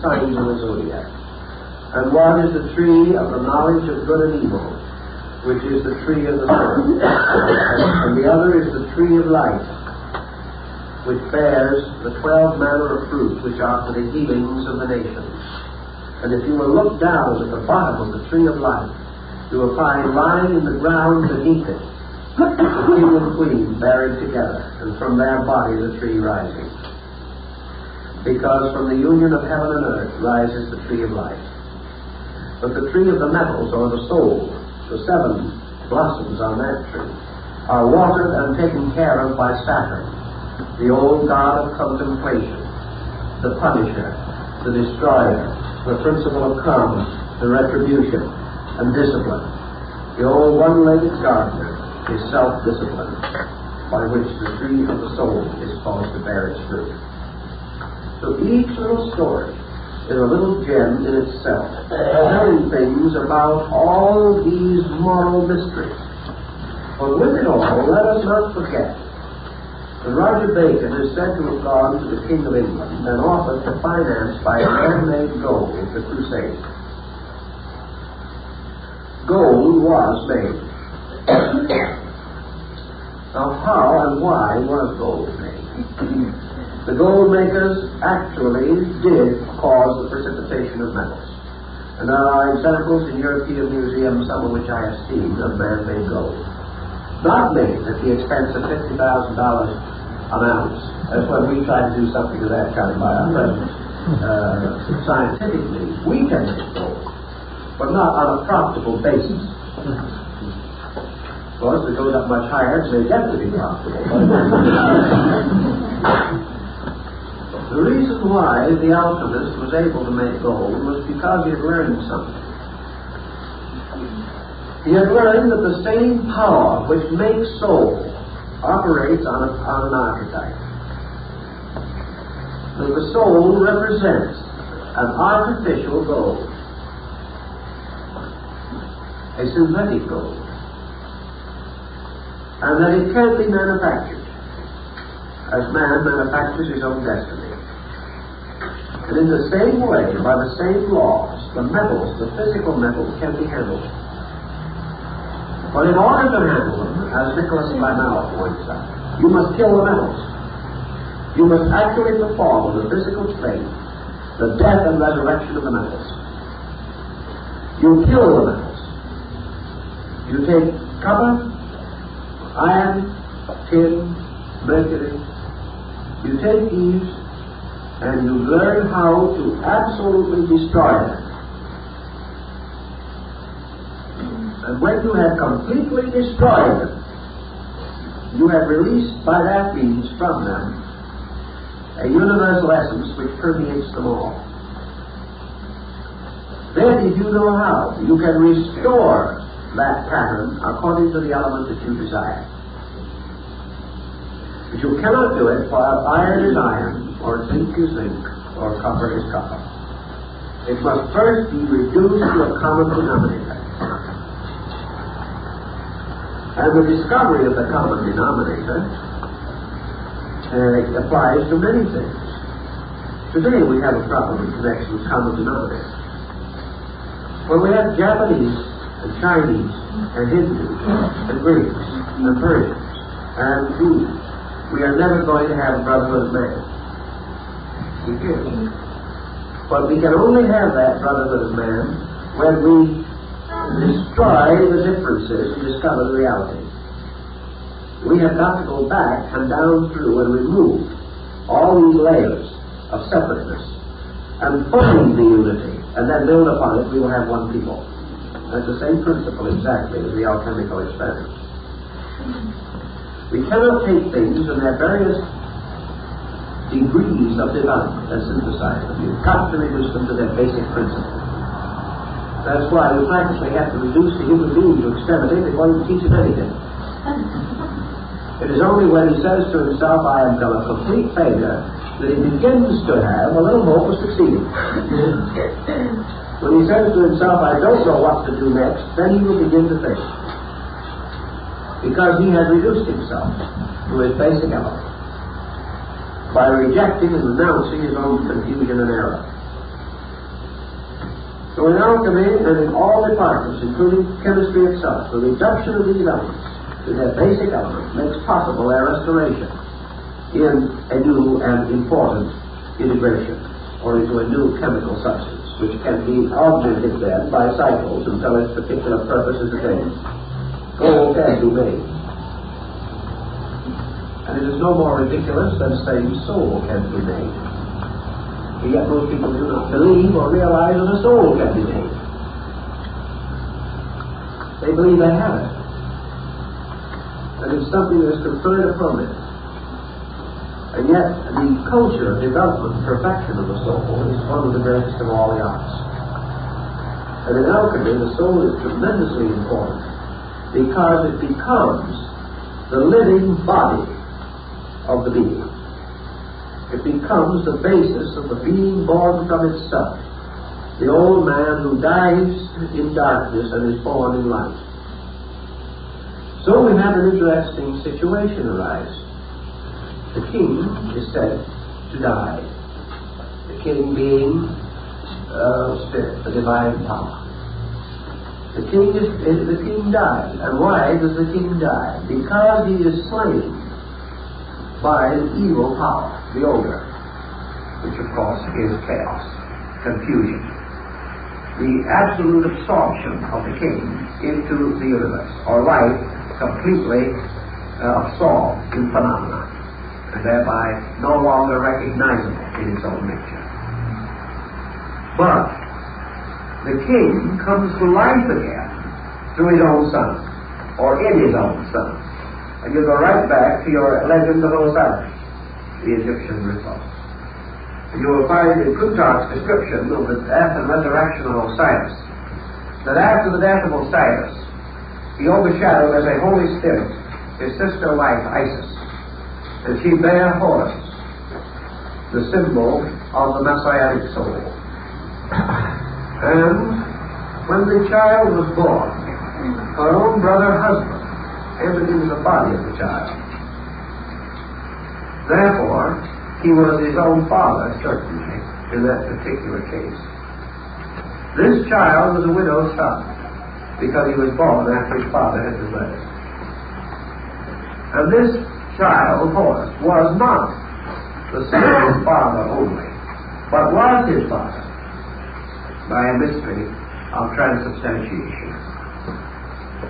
signs of the zodiac. And one is the tree of the knowledge of good and evil, which is the tree of the soul. And the other is the tree of life, which bears the 12 manner of fruit, which are for the healings of the nations. And if you will look down at the bottom of the tree of life, you will find lying in the ground beneath it the king and queen buried together, and from their body the tree rising. Because from the union of heaven and earth rises the tree of life. But the tree of the metals, or the soul, the 7 blossoms on that tree, are watered and taken care of by Saturn, the old god of contemplation, the punisher, the destroyer, the principle of karma, the retribution, and discipline. The old one-legged gardener is self-discipline, by which the tree of the soul is supposed to bear its fruit. So each little story is a little gem in itself, telling things about all these moral mysteries. But with it all, let us not forget that Roger Bacon is said to have gone to the King of England and offered to finance by man-made gold the crusade. Gold was made. Now, how and why was gold made? The gold makers actually did cause the precipitation of metals. And there are examples in European museums, some of which I have seen, of man-made gold. Not made at the expense of $50,000 an ounce. That's when we try to do something of that kind by our present scientific means. We can make gold, but not on a profitable basis. Of course, if it goes up much higher, they get to be profitable. The reason why the alchemist was able to make gold was because he had learned something. He had learned that the same power which makes soul operates on an archetype. That the soul represents an artificial gold, a synthetic gold, and that it can be manufactured, as man manufactures his own destiny. And in the same way, by the same laws, the metals, the physical metals, can be handled. But in order to handle them, as Nicholas Flamel points out, you must kill the metals. You must actually perform in the physical plane the death and resurrection of the metals. You kill the metals. You take copper, iron, tin, mercury. You take these and you learn how to absolutely destroy them. And when you have completely destroyed them, you have released by that means from them a universal essence which permeates them all. Then, if you know how, you can restore that pattern according to the element that you desire. But you cannot do it while iron is iron, or zinc is zinc, or copper is copper. It must first be reduced to a common denominator. And the discovery of the common denominator applies to many things. Today we have a problem in connection with common denominator. When we have Japanese and Chinese and Hindus and Greeks and Persians and Jews, we are never going to have a brotherhood of man. We can't. But we can only have that brotherhood of man when we destroy the differences and discover the reality. We have got to go back and down through and remove all these layers of separateness and find the unity, and then build upon it. We will have one people. That's the same principle exactly as the alchemical experiment. We cannot take things in their various degrees of development and synthesize them. You've got to reduce them to their basic principle. That's why we practically have to reduce the human being to extremity before you teach him anything. It is only when he says to himself, I am a complete failure, that he begins to have a little hope of succeeding. When he says to himself, I don't know what to do next, then he will begin to think. Because he has reduced himself to his basic element by rejecting and renouncing his own confusion and error. So in alchemy and in all departments, including chemistry itself, the reduction of these elements to their basic element makes possible their restoration in a new and important integration, or into a new chemical substance, which can be augmented then by cycles until its particular purpose is attained. Gold can be made. And it is no more ridiculous than saying soul can be made. And yet most people do not believe or realize that a soul can be made. They believe they have it. And it's something that is conferred upon it. And yet the culture of development and perfection of the soul is one of the greatest of all the arts. And in alchemy, the soul is tremendously important because it becomes the living body of the being. It becomes the basis of the being born from itself, the old man who dies in darkness and is born in light. So we have an interesting situation arise. The king is said to die. The king being spirit, the divine power. The king dies. And why does the king die? Because he is slain by an evil power, the ogre, which of course is chaos, confusion. The absolute absorption of the king into the universe, or life completely absorbed in phenomena, and thereby no longer recognizable in its own nature. But the king comes to life again through his own son, or in his own son. And you go right back to your legend of Osiris, the Egyptian ritual. And you will find in Plutarch's description of the death and resurrection of Osiris, that after the death of Osiris, he overshadowed as a holy spirit his sister wife Isis, and she bare Horus, the symbol of the Messianic soul. And when the child was born, her own brother husband entered into the body of the child. Therefore, he was his own father, certainly, in that particular case. This child was a widow's son, because he was born after his father had deserted. And this child, Horus, was not the son of his father only, but was his father by a mystery of transubstantiation.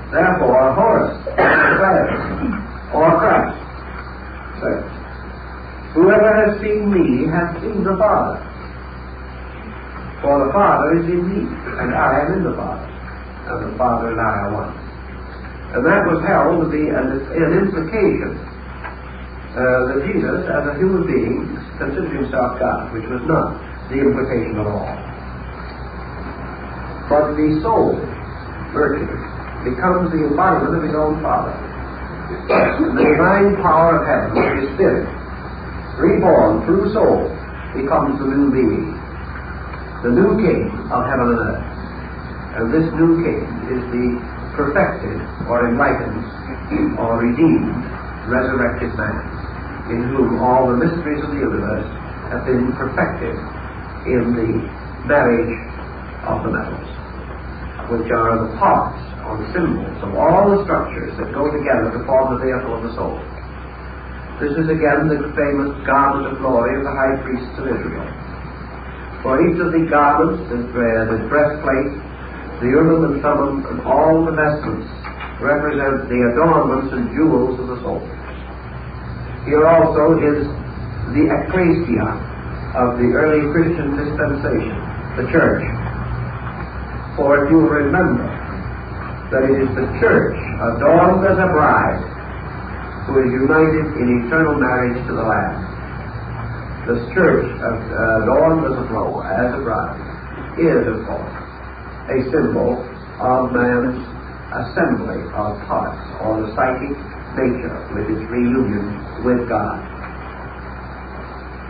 Therefore, Horus declares, or Christ says, whoever has seen me has seen the Father. For the Father is in me, and I am in the Father, and the Father and I are one. And that was held to be an implication that Jesus, as a human being, considered himself God, which was not the implication at all. But the soul, virtue, becomes the embodiment of his own Father. And the divine power of heaven, which is spirit, reborn through soul, becomes the new being, the new king of heaven and earth. And this new king is the perfected or enlightened or redeemed resurrected man, in whom all the mysteries of the universe have been perfected in the marriage of the metals, which are the parts or the symbols of all the structures that go together to form the vehicle of the soul. This is again the famous garment of glory of the high priests of Israel. For each of the garments, the breastplate, the urim and thummim, and all the vestments represent the adornments and jewels of the soul. Here also is the ecclesia of the early Christian dispensation, the church. For if you remember that it is the church adorned as a bride who is united in eternal marriage to the Lamb. This church adorned as a bride is, of course, a symbol of man's assembly of parts, or the psychic nature with its reunion with God.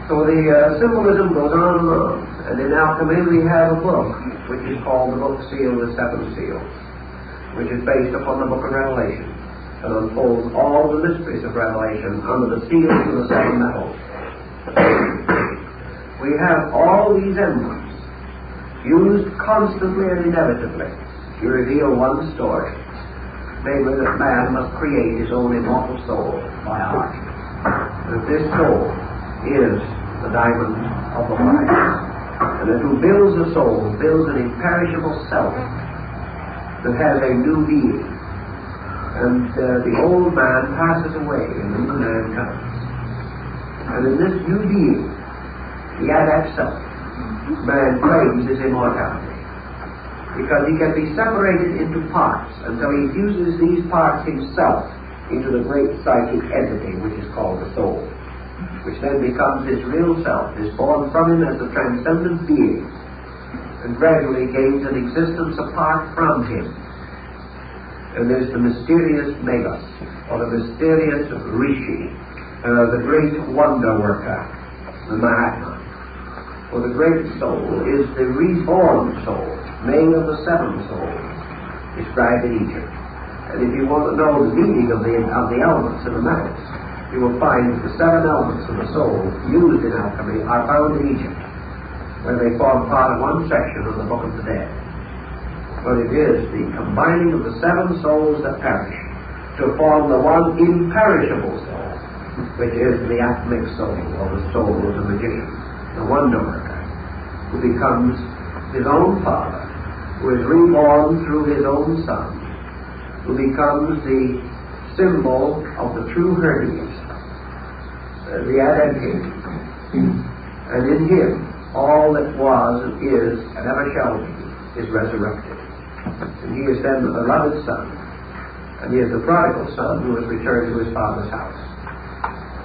So the symbolism goes on and on. And in alchemy we have a book which is called the Book Seal, the Seven Seals, which is based upon the book of Revelation and unfolds all the mysteries of Revelation under the seals of the seven metals. We have all these emblems used constantly and inevitably to reveal one story, namely that man must create his own immortal soul by art. That this soul is the diamond of the light, and that who builds a soul builds an imperishable self that has a new being, and the old man passes away and the new man comes. And in this new being, the adept self, man claims his immortality, because he can be separated into parts until he fuses these parts himself into the great psychic entity which is called the soul, which then becomes his real self, is born from him as a transcendent being, and gradually gains an existence apart from him. And there's the mysterious Magus, or the mysterious Rishi, the great wonder worker, the Mahatma. For the great soul is the reborn soul, made of the seven souls described in Egypt. And if you want to know the meaning of the elements and the metals, you will find that the seven elements of the soul used in alchemy are found in Egypt, where they form part of one section of the Book of the Dead. But it is the combining of the seven souls that perish to form the one imperishable soul, which is the atomic soul, or the soul of the magician, the wonder worker, who becomes his own Father, who is reborn through his own Son, who becomes the symbol of the true Hermes, the adept king. And in him, all that was and is and ever shall be is resurrected. And he is then the beloved Son, and he is the prodigal son who has returned to his Father's house.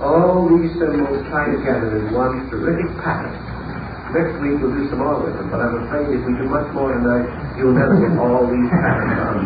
All these symbols tie together in one terrific pattern. Next week we'll do some more with them, but I'm afraid if we do much more tonight, you'll never get all these patterns on.